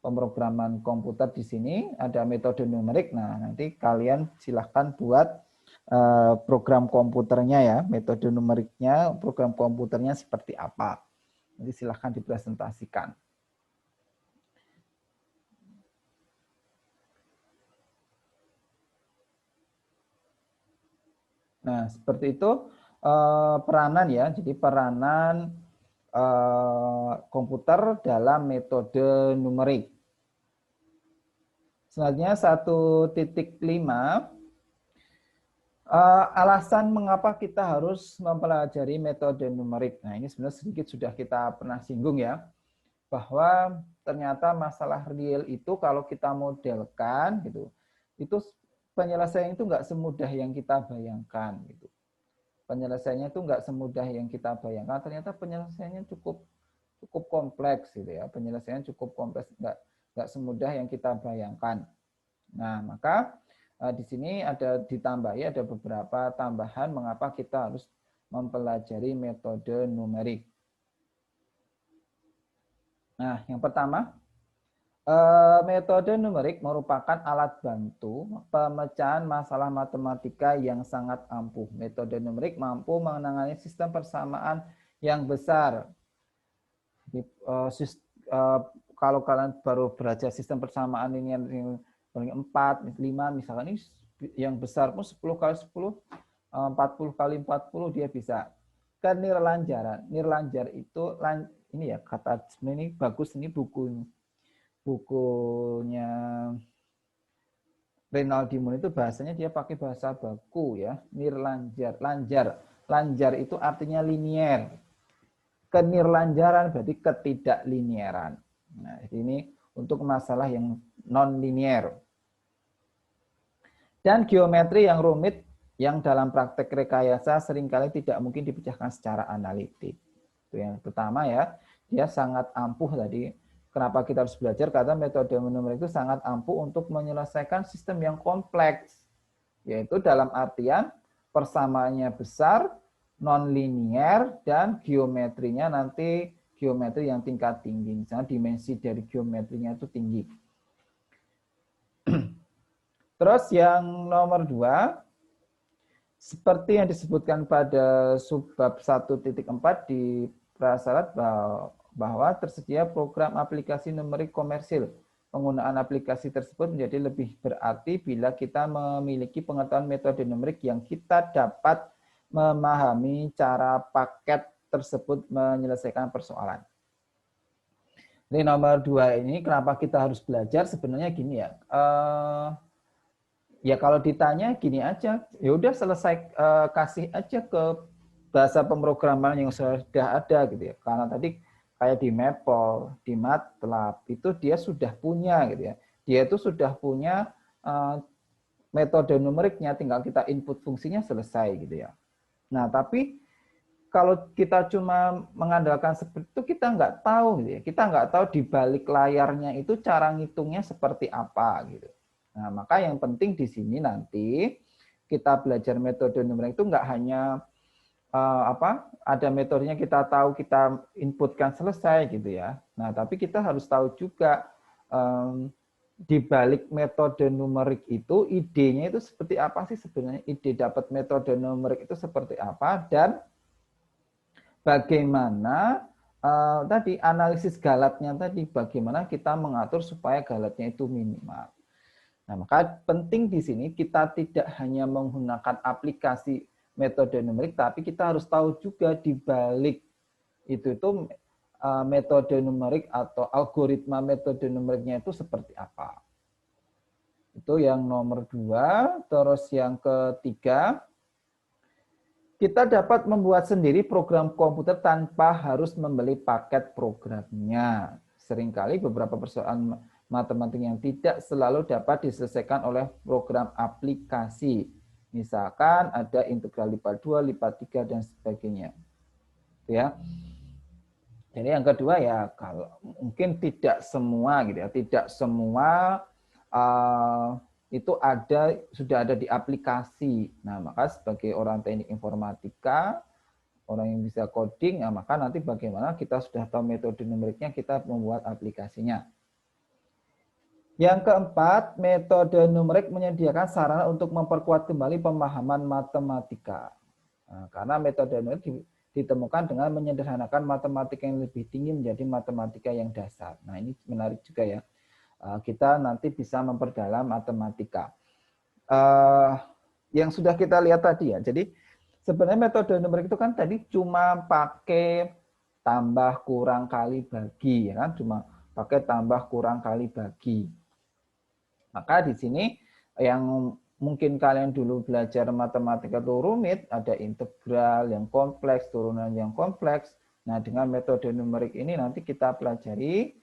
pemrograman komputer di sini, ada metode numerik. Nah, nanti kalian silahkan buat program komputernya ya, metode numeriknya, program komputernya seperti apa. Nanti silahkan dipresentasikan. Nah, seperti itu peranan ya. Jadi peranan komputer dalam metode numerik. Selanjutnya 1.5. Alasan mengapa kita harus mempelajari metode numerik. Nah, ini sebenarnya sedikit sudah kita pernah singgung ya, bahwa ternyata masalah real itu kalau kita modelkan gitu, itu penyelesaian itu nggak semudah yang kita bayangkan gitu. Penyelesaiannya itu nggak semudah yang kita bayangkan. Ternyata penyelesaiannya cukup kompleks gitu ya. Penyelesaiannya cukup kompleks, nggak semudah yang kita bayangkan. Nah, maka di sini ada beberapa tambahan mengapa kita harus mempelajari metode numerik. Nah, yang pertama, metode numerik merupakan alat bantu pemecahan masalah matematika yang sangat ampuh. Metode numerik mampu menangani sistem persamaan yang besar. Kalau kalian baru belajar sistem persamaan ini yang paling 4, 5 misalkan, ini yang besar pun 10 kali 10, 40 kali 40 dia bisa. Kan nirlanjaran. Nirlanjar itu ini ya kata ini bagus, ini bukunya Reynaldi Moon itu bahasanya dia pakai bahasa baku ya. Nirlanjar. Lanjar itu artinya linier. Kenirlanjaran berarti ketidaklinieran. Nah, ini untuk masalah yang non-linier. Dan geometri yang rumit yang dalam praktek rekayasa seringkali tidak mungkin dipecahkan secara analitik. Itu yang pertama ya, dia sangat ampuh tadi. Kenapa kita harus belajar? Karena metode numerik itu sangat ampuh untuk menyelesaikan sistem yang kompleks. Yaitu dalam artian persamaannya besar, non-linier, dan geometrinya nanti geometri yang tingkat tinggi. Misalnya dimensi dari geometrinya itu tinggi. Terus yang nomor 2, seperti yang disebutkan pada subbab 1.4 di prasyarat bahwa tersedia program aplikasi numerik komersil. Penggunaan aplikasi tersebut menjadi lebih berarti bila kita memiliki pengetahuan metode numerik yang kita dapat memahami cara paket tersebut menyelesaikan persoalan. Ini nomor 2 ini kenapa kita harus belajar sebenarnya gini ya. Ya kalau ditanya gini aja, ya udah selesai kasih aja ke bahasa pemrograman yang sudah ada gitu ya. Karena tadi kayak di Maple, di MATLAB itu dia sudah punya gitu ya. Dia itu sudah punya metode numeriknya, tinggal kita input fungsinya selesai gitu ya. Nah tapi kalau kita cuma mengandalkan seperti itu kita nggak tahu gitu ya. Kita nggak tahu di balik layarnya itu cara ngitungnya seperti apa gitu. Nah, maka yang penting di sini nanti kita belajar metode numerik itu nggak hanya ada metodenya kita tahu, kita inputkan selesai gitu ya. Nah, tapi kita harus tahu juga di balik metode numerik itu idenya itu seperti apa sih sebenarnya, ide dapat metode numerik itu seperti apa, dan bagaimana tadi analisis galatnya tadi, bagaimana kita mengatur supaya galatnya itu minimal. Nah, maka penting di sini kita tidak hanya menggunakan aplikasi metode numerik, tapi kita harus tahu juga di balik itu metode numerik atau algoritma metode numeriknya itu seperti apa. Itu yang nomor 2. Terus yang ketiga, kita dapat membuat sendiri program komputer tanpa harus membeli paket programnya. seringkali beberapa persoalan matematik yang tidak selalu dapat diselesaikan oleh program aplikasi. Misalkan ada integral lipat 2, lipat 3, dan sebagainya. Ya. Jadi yang kedua ya, kalau mungkin tidak semua gitu ya, tidak semua itu sudah ada di aplikasi. Nah, maka sebagai orang teknik informatika, orang yang bisa coding, ya maka nanti bagaimana kita sudah tahu metode numeriknya, kita membuat aplikasinya. Yang keempat, metode numerik menyediakan sarana untuk memperkuat kembali pemahaman matematika. Nah, karena metode numerik ditemukan dengan menyederhanakan matematika yang lebih tinggi menjadi matematika yang dasar. Nah, ini menarik juga ya. Kita nanti bisa memperdalam matematika. Yang sudah kita lihat tadi ya. Jadi sebenarnya metode numerik itu kan tadi cuma pakai tambah kurang kali bagi, ya kan? Cuma pakai tambah kurang kali bagi. Maka di sini yang mungkin kalian dulu belajar matematika itu rumit, ada integral yang kompleks, turunan yang kompleks. Nah, dengan metode numerik ini nanti kita pelajari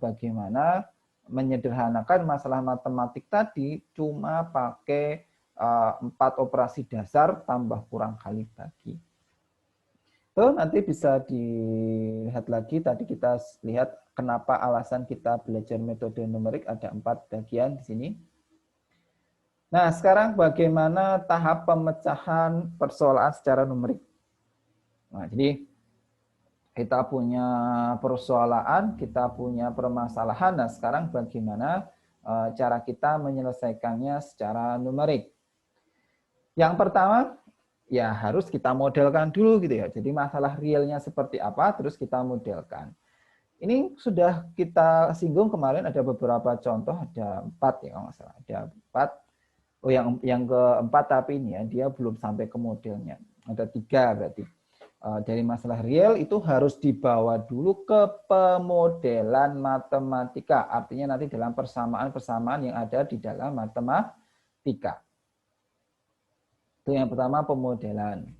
bagaimana menyederhanakan masalah matematik tadi cuma pakai 4 operasi dasar tambah kurang kali bagi. Itu nanti bisa dilihat lagi, tadi kita lihat kenapa alasan kita belajar metode numerik, ada 4 bagian di sini. Nah, sekarang bagaimana tahap pemecahan persoalan secara numerik. Nah, jadi kita punya persoalan, kita punya permasalahan. Nah, sekarang bagaimana cara kita menyelesaikannya secara numerik. Yang pertama, ya harus kita modelkan dulu gitu ya. Jadi masalah realnya seperti apa, terus kita modelkan. Ini sudah kita singgung kemarin, ada beberapa contoh, ada 4 ya kalau nggak salah. Ada 4. Oh, yang keempat tapi ini ya, dia belum sampai ke modelnya. Ada 3 berarti. Dari masalah real itu harus dibawa dulu ke pemodelan matematika. Artinya nanti dalam persamaan-persamaan yang ada di dalam matematika. Itu yang pertama, pemodelan.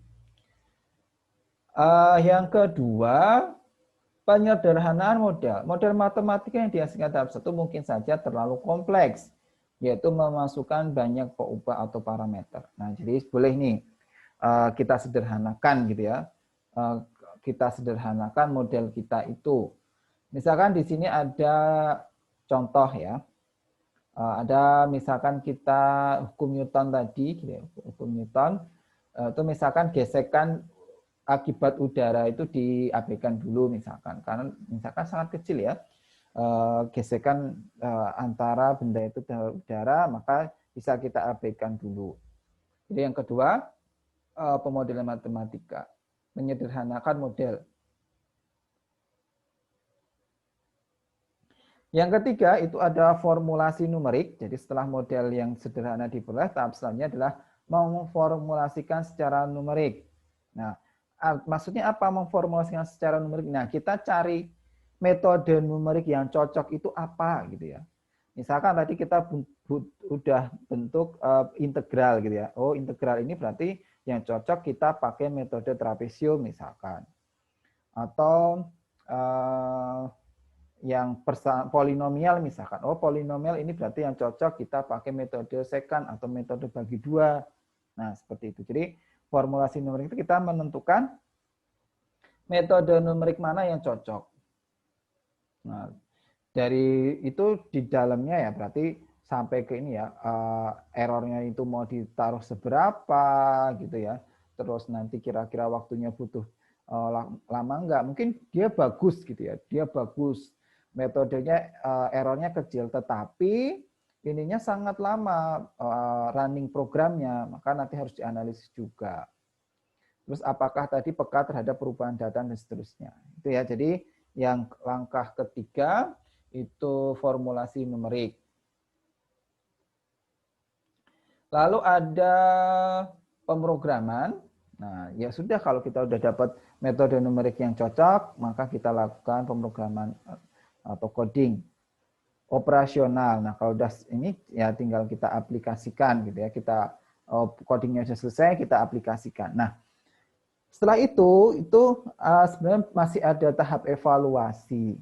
Yang kedua, penyederhanaan model. Model matematika yang dihasilkan tahap 1 mungkin saja terlalu kompleks, yaitu memasukkan banyak peubah atau parameter. Nah, jadi boleh nih kita sederhanakan gitu ya. Kita sederhanakan model kita itu. Misalkan di sini ada contoh ya. Ada misalkan kita hukum Newton tadi, gitu ya, hukum Newton, itu misalkan gesekan akibat udara itu diabaikan dulu misalkan, karena misalkan sangat kecil ya. Gesekan antara benda itu dan udara, maka bisa kita abaikan dulu. Jadi yang kedua, pemodelan matematika, menyederhanakan model. Yang ketiga itu ada formulasi numerik. Jadi setelah model yang sederhana diperoleh, tahap selanjutnya adalah memformulasikan secara numerik. Nah, maksudnya apa memformulasikan secara numerik? Nah, kita cari metode numerik yang cocok itu apa gitu ya. Misalkan tadi kita udah bentuk integral gitu ya. Oh, integral ini berarti yang cocok kita pakai metode trapesium misalkan. Atau yang polinomial misalkan. Oh, polinomial ini berarti yang cocok kita pakai metode sekant atau metode bagi 2. Nah, seperti itu. Jadi, formulasi numerik itu kita menentukan metode numerik mana yang cocok. Nah, dari itu di dalamnya ya berarti sampai ke ini ya, errornya itu mau ditaruh seberapa gitu ya. Terus nanti kira-kira waktunya butuh lama enggak. Mungkin dia bagus gitu ya. Dia bagus. Metodenya errornya kecil, tetapi ininya sangat lama running programnya, maka nanti harus dianalisis juga. Terus apakah tadi peka terhadap perubahan data dan seterusnya. Itu ya. Jadi yang langkah ketiga itu formulasi numerik. Lalu ada pemrograman. Nah, ya sudah kalau kita sudah dapat metode numerik yang cocok, maka kita lakukan pemrograman atau coding operasional. Nah, kalau udah ini ya tinggal kita aplikasikan gitu ya. Kita codingnya sudah selesai, kita aplikasikan. Nah, setelah itu sebenarnya masih ada tahap evaluasi.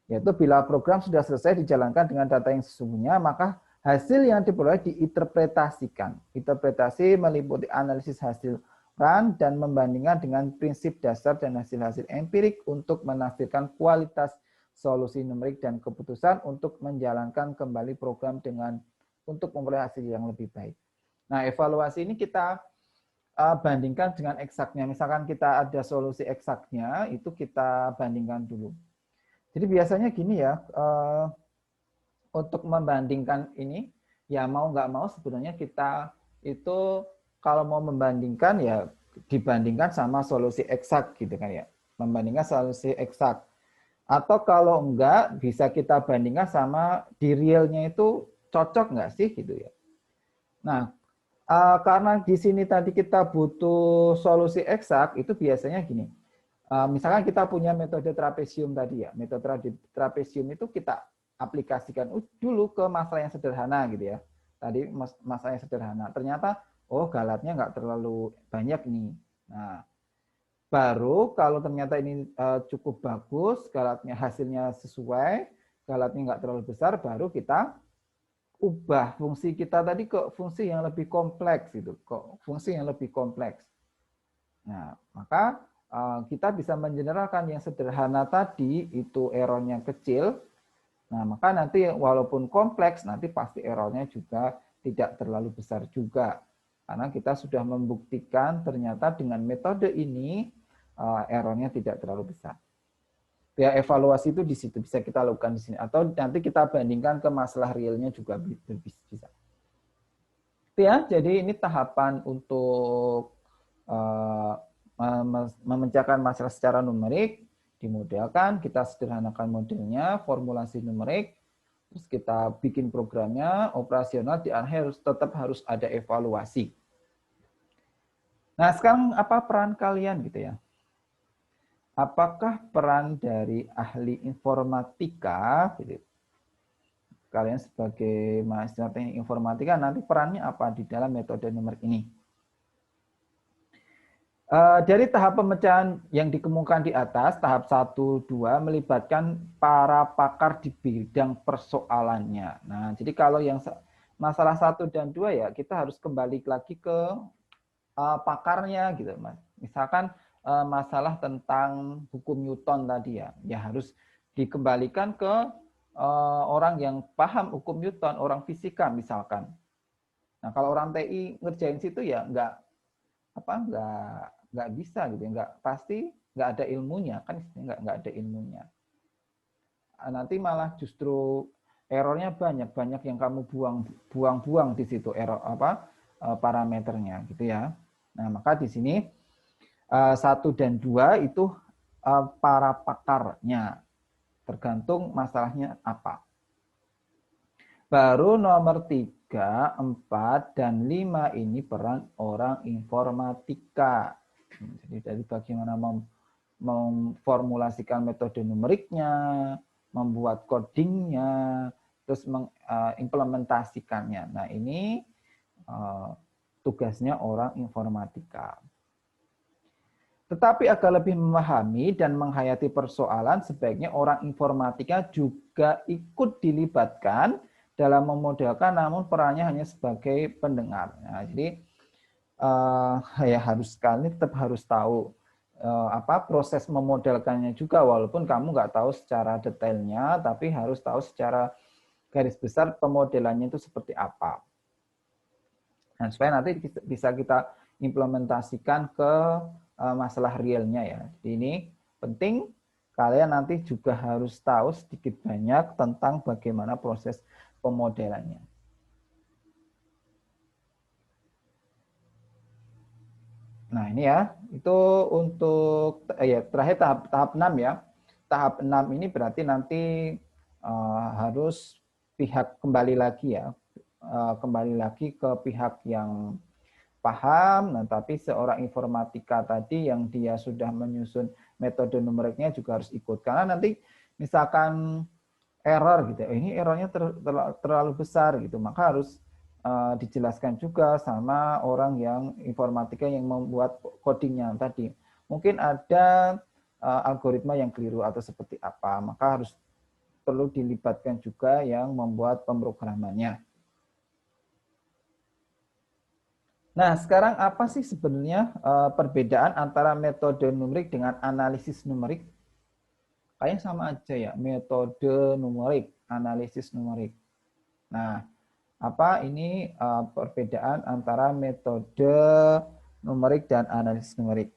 Yaitu bila program sudah selesai dijalankan dengan data yang sesungguhnya, maka hasil yang diperoleh diinterpretasikan. Interpretasi meliputi analisis hasil run dan membandingkan dengan prinsip dasar dan hasil-hasil empirik untuk menafsirkan kualitas solusi numerik dan keputusan untuk menjalankan kembali program untuk memperoleh hasil yang lebih baik. Nah, evaluasi ini kita bandingkan dengan eksaknya. Misalkan kita ada solusi eksaknya, itu kita bandingkan dulu. Jadi biasanya gini ya, untuk membandingkan ini, ya mau nggak mau sebenarnya kita itu kalau mau membandingkan ya dibandingkan sama solusi eksak gitu kan ya. Membandingkan solusi eksak. Atau kalau enggak, bisa kita bandingkan sama di realnya itu cocok nggak sih gitu ya. Nah, karena di sini tadi kita butuh solusi eksak, itu biasanya gini. Misalkan kita punya metode trapesium tadi ya, metode trapesium itu kita aplikasikan dulu ke masalah yang sederhana gitu ya. Tadi masalah yang sederhana. Ternyata, oh galatnya nggak terlalu banyak nih. Nah, baru kalau ternyata ini cukup bagus, galatnya hasilnya sesuai, galatnya nggak terlalu besar, baru kita ubah fungsi kita tadi ke fungsi yang lebih kompleks gitu, fungsi yang lebih kompleks. Nah, maka kita bisa mengeneralkan yang sederhana tadi itu errornya kecil. Nah, maka nanti walaupun kompleks nanti pasti errornya juga tidak terlalu besar juga. Karena kita sudah membuktikan ternyata dengan metode ini errornya tidak terlalu besar. Ya, evaluasi itu di situ bisa kita lakukan di sini atau nanti kita bandingkan ke masalah realnya juga bisa. Ya, jadi ini tahapan untuk memecahkan masalah secara numerik, dimodelkan, kita sederhanakan modelnya, formulasi numerik, terus kita bikin programnya, operasional, di akhir tetap harus ada evaluasi. Nah, sekarang apa peran kalian gitu ya? Apakah peran dari ahli informatika, gitu, kalian sebagai mahasiswa teknik informatika, nanti perannya apa di dalam metode numerik ini? Dari tahap pemecahan yang dikemukakan di atas, tahap 1, 2, melibatkan para pakar di bidang persoalannya. Nah, jadi kalau yang masalah 1 dan 2 ya, kita harus kembali lagi ke pakarnya gitu, Mas. Misalkan masalah tentang hukum Newton tadi ya, ya harus dikembalikan ke orang yang paham hukum Newton, orang fisika misalkan. Nah, kalau orang TI ngerjain situ ya nggak bisa gitu, pasti nggak ada ilmunya kan, nggak ada ilmunya. Nanti malah justru errornya banyak yang kamu buang di situ error parameternya gitu ya. Nah, maka di sini 1 dan 2 itu para pakarnya, tergantung masalahnya apa. Baru nomor 3, 4, dan 5 ini peran orang informatika. Jadi dari bagaimana memformulasikan metode numeriknya, membuat codingnya, terus mengimplementasikannya. Nah, ini tugasnya orang informatika. Tetapi agar lebih memahami dan menghayati persoalan, sebaiknya orang informatika juga ikut dilibatkan dalam memodelkan, namun perannya hanya sebagai pendengar. Nah, jadi ya tetap harus tahu proses memodelkannya juga, walaupun kamu nggak tahu secara detailnya, tapi harus tahu secara garis besar pemodelannya itu seperti apa. Nah, supaya nanti bisa kita implementasikan ke masalah realnya ya. Jadi ini penting, kalian nanti juga harus tahu sedikit banyak tentang bagaimana proses pemodelannya. Nah, ini ya, itu untuk ya terakhir tahap 6 ya. Tahap 6 ini berarti nanti harus kembali lagi ke pihak yang paham. Nah, tapi seorang informatika tadi yang dia sudah menyusun metode numeriknya juga harus ikut. Karena nanti misalkan error gitu, ini errornya terlalu besar gitu, maka harus dijelaskan juga sama orang yang informatika yang membuat codingnya tadi. Mungkin ada algoritma yang keliru atau seperti apa, maka harus perlu dilibatkan juga yang membuat pemrogramannya. Nah, sekarang apa sih sebenarnya perbedaan antara metode numerik dengan analisis numerik? Kayaknya sama aja ya, metode numerik, analisis numerik. Nah, apa ini perbedaan antara metode numerik dan analisis numerik?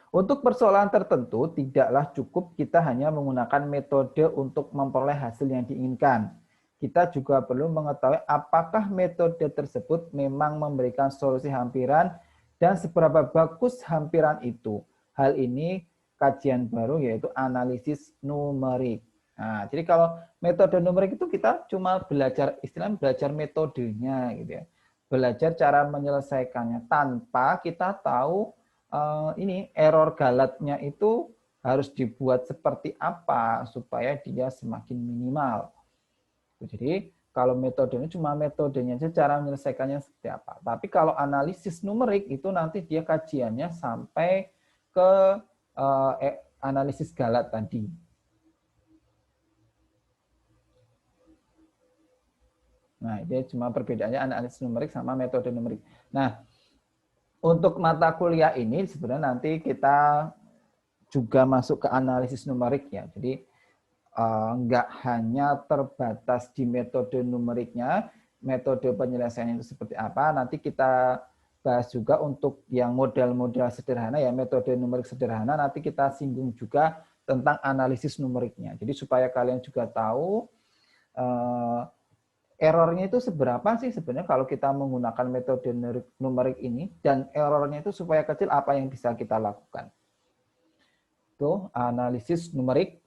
Untuk persoalan tertentu, tidaklah cukup kita hanya menggunakan metode untuk memperoleh hasil yang diinginkan. Kita juga perlu mengetahui apakah metode tersebut memang memberikan solusi hampiran dan seberapa bagus hampiran itu. Hal ini kajian baru yaitu analisis numerik. Nah, jadi kalau metode numerik itu kita cuma belajar istilahnya belajar metodenya gitu ya. Belajar cara menyelesaikannya tanpa kita tahu ini error galatnya itu harus dibuat seperti apa supaya dia semakin minimal. Jadi kalau metodenya cuma metodenya saja, cara menyelesaikannya seperti apa. Tapi kalau analisis numerik itu nanti dia kajiannya sampai ke analisis galat tadi. Nah, ini cuma perbedaannya analisis numerik sama metode numerik. Nah, untuk mata kuliah ini sebenarnya nanti kita juga masuk ke analisis numerik ya. Jadi nggak hanya terbatas di metode numeriknya, metode penyelesaiannya itu seperti apa. Nanti kita bahas juga untuk yang model-model sederhana ya, metode numerik sederhana. Nanti kita singgung juga tentang analisis numeriknya. Jadi supaya kalian juga tahu errornya itu seberapa sih sebenarnya kalau kita menggunakan metode numerik ini, dan errornya itu supaya kecil apa yang bisa kita lakukan. Itu analisis numerik.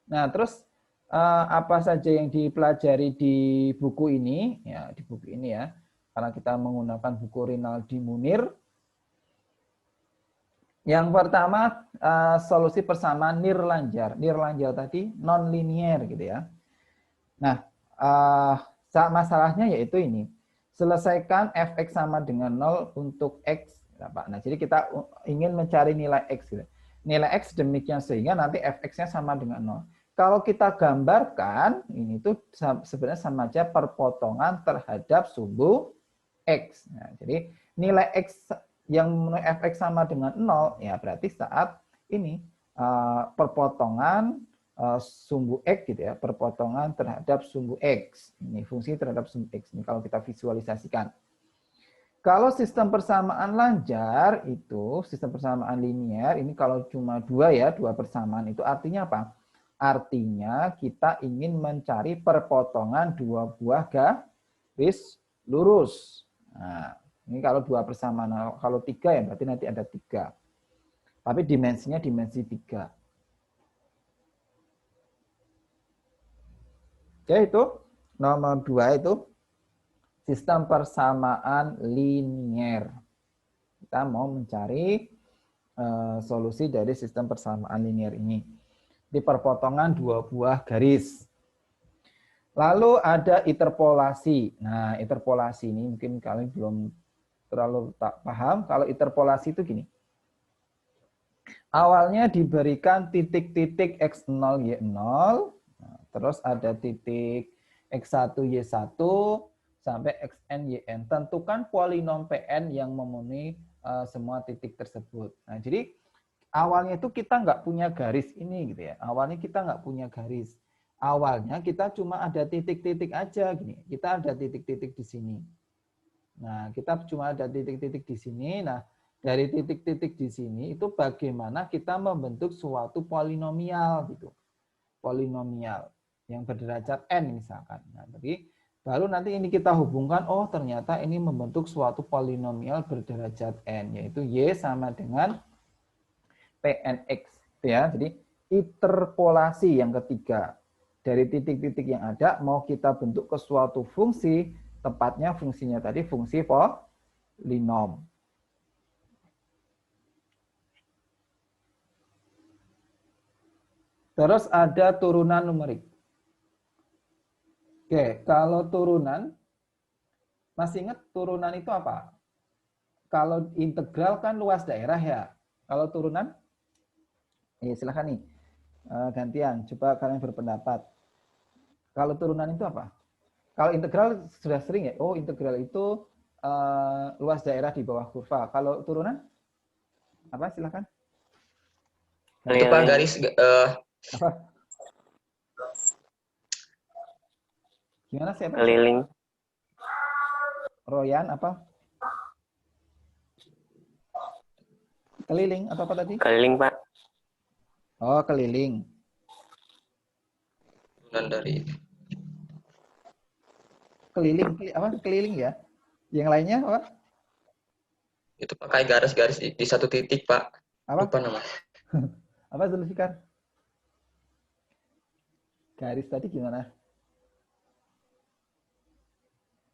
Nah, terus apa saja yang dipelajari di buku ini? Ya, di buku ini ya, karena kita menggunakan buku Rinaldi Munir. Yang pertama, solusi persamaan Nirlanjar. Nirlanjar tadi non-linear gitu ya. Nah, masalahnya yaitu ini. Selesaikan fx sama dengan 0 untuk x. Nah, jadi kita ingin mencari nilai x. Gitu. Nilai x demikian sehingga nanti fx-nya sama dengan 0. Kalau kita gambarkan, ini tuh sebenarnya sama aja perpotongan terhadap sumbu x. Nah, jadi nilai x yang fx sama dengan 0, ya berarti saat ini perpotongan sumbu x gitu ya, perpotongan terhadap sumbu x. Ini fungsi terhadap sumbu x ini kalau kita visualisasikan. Kalau sistem persamaan lanjar itu, sistem persamaan linear ini kalau cuma dua persamaan itu artinya apa? Artinya kita ingin mencari perpotongan dua buah garis lurus. Nah, ini kalau dua persamaan, kalau tiga ya berarti nanti ada tiga. Tapi dimensinya dimensi 3. Oke, itu nomor 2 itu sistem persamaan linear. Kita mau mencari solusi dari sistem persamaan linear ini. Di perpotongan dua buah garis. Lalu ada interpolasi. Nah, interpolasi ini mungkin kalian belum terlalu paham. Kalau interpolasi itu gini. Awalnya diberikan titik-titik x0, y0. Nah, terus ada titik x1, y1 sampai xn, yn. Tentukan polinom pn yang memenuhi semua titik tersebut. Nah, jadi awalnya itu kita nggak punya garis ini gitu ya. Awalnya kita nggak punya garis. Awalnya kita cuma ada titik-titik aja gini. Kita ada titik-titik di sini. Nah, kita cuma ada titik-titik di sini. Nah, dari titik-titik di sini itu bagaimana kita membentuk suatu polinomial gitu. Polinomial yang berderajat n misalkan. Nah, jadi baru nanti ini kita hubungkan, oh ternyata ini membentuk suatu polinomial berderajat n, yaitu y sama dengan pnx. Ya. Jadi interpolasi yang ketiga. Dari titik-titik yang ada, mau kita bentuk ke suatu fungsi, tepatnya fungsinya tadi fungsi polinom. Terus ada turunan numerik. Oke, kalau turunan, masih ingat turunan itu apa? Kalau integral kan luas daerah ya. Kalau turunan, silahkan nih. Gantian, coba kalian berpendapat. Kalau turunan itu apa? Kalau integral sudah sering ya. Oh, integral itu luas daerah di bawah kurva. Kalau turunan apa? Silakan. Itu Pak garis Apa? Gimana sih? Apa? keliling. Royan apa? Keliling atau apa tadi? Keliling, Pak. Oh, keliling. Turunan dari Keliling apa? Keliling ya. Yang lainnya apa? itu pakai garis-garis di satu titik, Pak. Apa? Lupa nama. Apa Zulfikar? Garis tadi gimana?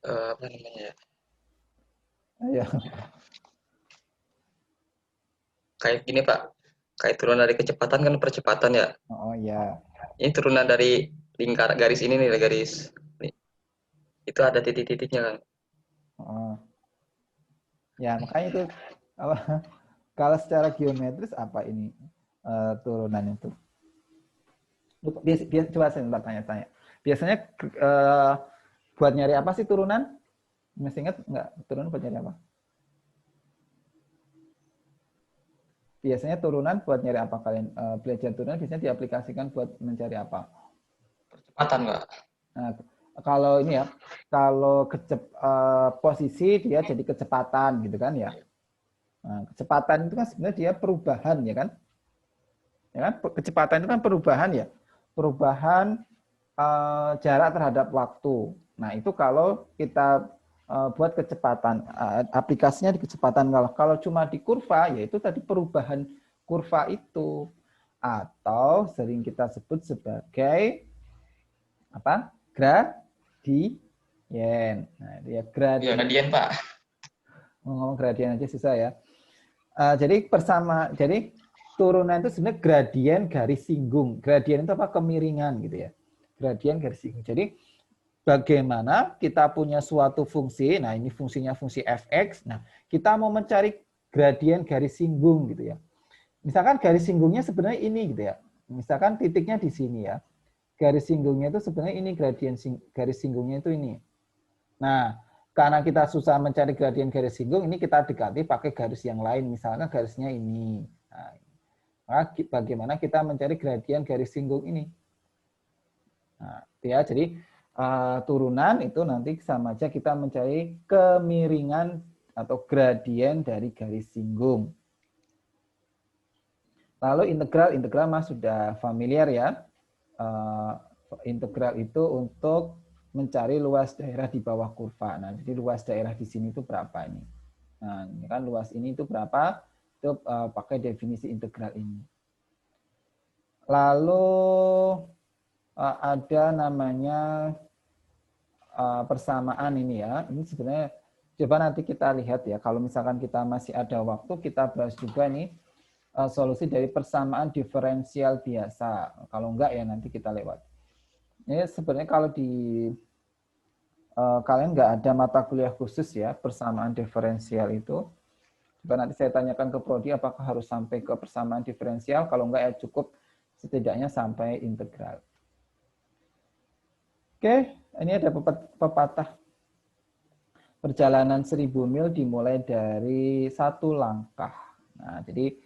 Apa namanya ya? Ayo. Kayak gini, Pak. Kayak turunan dari kecepatan kan percepatan ya. Oh ya. Ini turunan dari lingkar garis ini nih, garis. Nih. Itu ada titik-titiknya kan. Oh. Ya, makanya itu apa? Kalau secara geometris apa ini turunan itu? Coba saya tanya-tanya. Biasanya buat nyari apa sih turunan? Masih ingat nggak turunan buat nyari apa? Biasanya turunan buat nyari apa kalian? Belajar turunan biasanya diaplikasikan buat mencari apa? Percepatan nggak? Nah, kalau ini ya, kalau posisi dia jadi kecepatan gitu kan ya. Nah, kecepatan itu kan sebenarnya dia perubahan ya kan? Ya kan? Kecepatan itu kan perubahan ya. Perubahan jarak terhadap waktu. Nah, itu kalau kita buat kecepatan, aplikasinya di kecepatan. Kalau cuma di kurva, yaitu tadi perubahan kurva itu. Atau sering kita sebut sebagai apa? Gradien. Nah, dia gradien. Iya, gradien, Pak. Ngomong gradien aja susah ya. Jadi turunan itu sebenarnya gradien garis singgung. Gradien itu apa? Kemiringan gitu ya. Gradien garis singgung. Jadi bagaimana kita punya suatu fungsi, nah ini fungsinya fungsi fx, nah kita mau mencari gradien garis singgung gitu ya. Misalkan garis singgungnya sebenarnya ini gitu ya. Misalkan titiknya di sini ya. Garis singgungnya itu sebenarnya ini gradien garis singgungnya itu ini. Nah, karena kita susah mencari gradien garis singgung, ini kita dekati pakai garis yang lain, misalkan garisnya ini. Nah, bagaimana kita mencari gradien garis singgung ini? Nah, ya, jadi turunan itu nanti sama aja kita mencari kemiringan atau gradien dari garis singgung. Lalu integral mas sudah familiar ya. Integral itu untuk mencari luas daerah di bawah kurva. Nah, jadi luas daerah di sini itu berapa ini? Nah, ini kan luas ini itu berapa? Itu pakai definisi integral ini. Lalu ada namanya persamaan ini ya. Ini sebenarnya coba nanti kita lihat ya. Kalau misalkan kita masih ada waktu, kita bahas juga nih solusi dari persamaan diferensial biasa. Kalau enggak ya nanti kita lewat. Ini sebenarnya kalau di kalian nggak ada mata kuliah khusus ya persamaan diferensial itu. Coba nanti saya tanyakan ke Prodi apakah harus sampai ke persamaan diferensial. Kalau enggak ya cukup setidaknya sampai integral. Oke, ini ada pepatah. Perjalanan 1000 mil dimulai dari satu langkah. Nah, jadi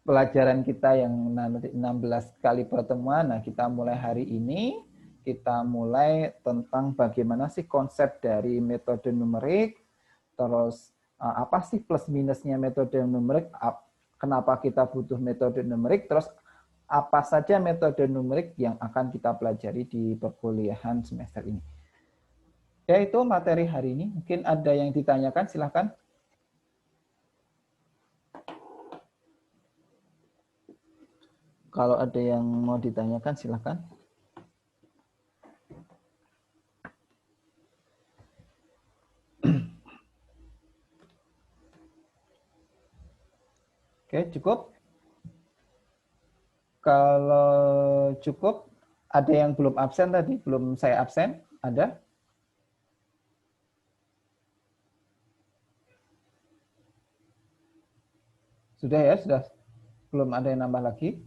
pelajaran kita yang 16 kali pertemuan, nah kita mulai hari ini, kita mulai tentang bagaimana sih konsep dari metode numerik, terus apa sih plus minusnya metode numerik, kenapa kita butuh metode numerik, terus apa saja metode numerik yang akan kita pelajari di perkuliahan semester ini. Ya, itu materi hari ini. Mungkin ada yang ditanyakan, silahkan. Kalau ada yang mau ditanyakan, silahkan. Oke, cukup. Kalau cukup, ada yang belum absen tadi? Belum saya absen? Ada? Sudah ya? Sudah? Belum ada yang nambah lagi?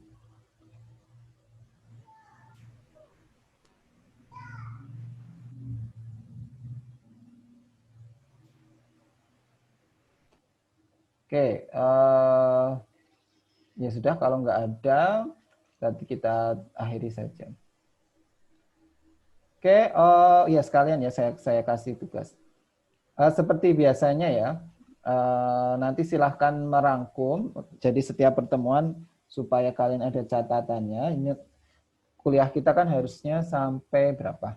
Oke, ya sudah, kalau nggak ada, berarti kita akhiri saja. Oke, ya sekalian ya saya kasih tugas. Seperti biasanya ya, nanti silahkan merangkum. Jadi setiap pertemuan supaya kalian ada catatannya. Ini kuliah kita kan harusnya sampai berapa?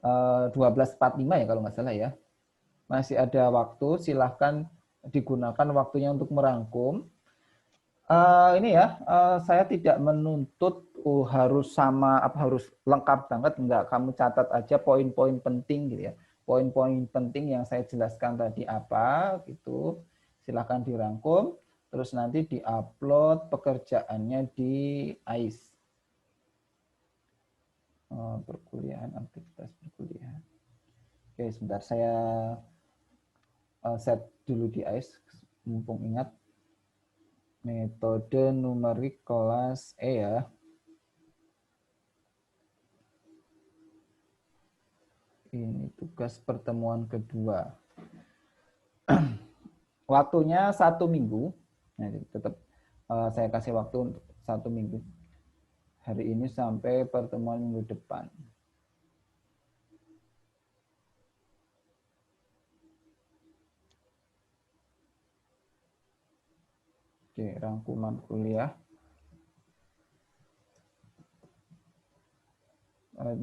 12.45 ya kalau nggak salah ya. Masih ada waktu, silahkan digunakan waktunya untuk merangkum. Ini ya, saya tidak menuntut harus sama, harus lengkap banget, enggak. Kamu catat aja poin-poin penting gitu ya. Poin-poin penting yang saya jelaskan tadi apa gitu. Silahkan dirangkum, terus nanti diupload pekerjaannya di AIS. Perkuliahan, aktivitas perkuliahan. Oke, sebentar saya set dulu di AIS, mumpung ingat. Metode numerik kelas E ya. Ini tugas pertemuan kedua. Waktunya 1 minggu. Nah, tetap saya kasih waktu untuk 1 minggu. Hari ini sampai pertemuan minggu depan. Oke, rangkuman kuliah.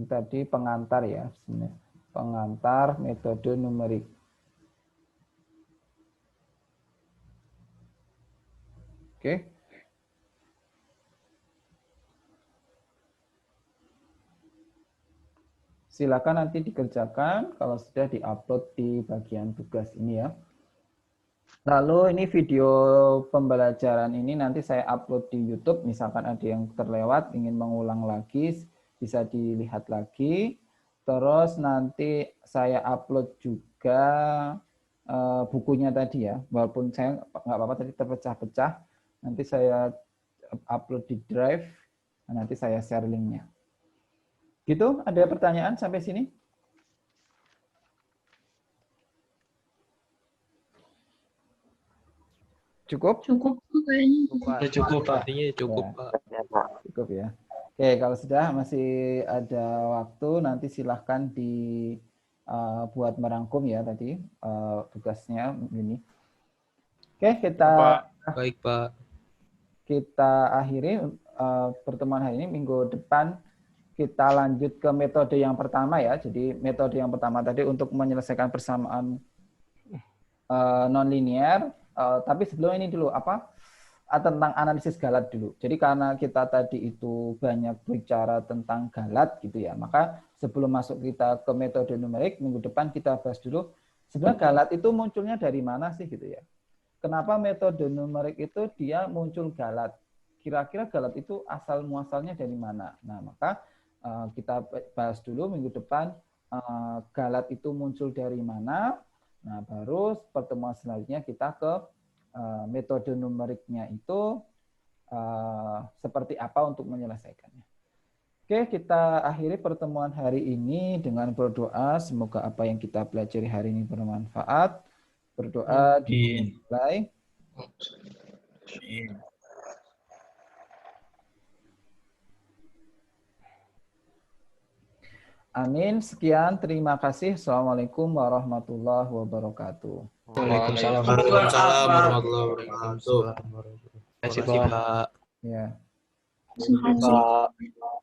Tadi pengantar ya, sebenarnya. Pengantar metode numerik. Oke. Silakan nanti dikerjakan kalau sudah diupload di bagian tugas ini ya. Lalu ini video pembelajaran ini nanti saya upload di YouTube. Misalkan ada yang terlewat, ingin mengulang lagi, bisa dilihat lagi. Terus nanti saya upload juga bukunya tadi ya. Walaupun saya nggak apa-apa tadi terpecah-pecah. Nanti saya upload di Drive. Nanti saya share linknya. Gitu, ada pertanyaan sampai sini? Cukup? Cukup kayaknya. Udah cukup, artinya cukup, Pak. Cukup ya. Oke, kalau sudah masih ada waktu, nanti silahkan buat merangkum ya tadi tugasnya ini. Oke, Baik, Pak. Kita akhiri pertemuan hari ini. Minggu depan kita lanjut ke metode yang pertama ya. Jadi metode yang pertama tadi untuk menyelesaikan persamaan nonlinear. Tapi sebelum ini dulu tentang analisis galat dulu. Jadi karena kita tadi itu banyak bicara tentang galat gitu ya, maka sebelum masuk kita ke metode numerik, minggu depan kita bahas dulu sebenarnya galat itu munculnya dari mana sih gitu ya. Kenapa metode numerik itu dia muncul galat? Kira-kira galat itu asal muasalnya dari mana? Nah, maka kita bahas dulu minggu depan galat itu muncul dari mana. Nah, baru pertemuan selanjutnya kita ke metode numeriknya itu seperti apa untuk menyelesaikannya. Oke, kita akhiri pertemuan hari ini dengan berdoa. Semoga apa yang kita pelajari hari ini bermanfaat. Berdoa dimulai. Amin. Sekian. Terima kasih. Assalamualaikum warahmatullahi wabarakatuh. Waalaikumsalam warahmatullahi wabarakatuh. Terima kasih, Pak. Ya. Terima kasih.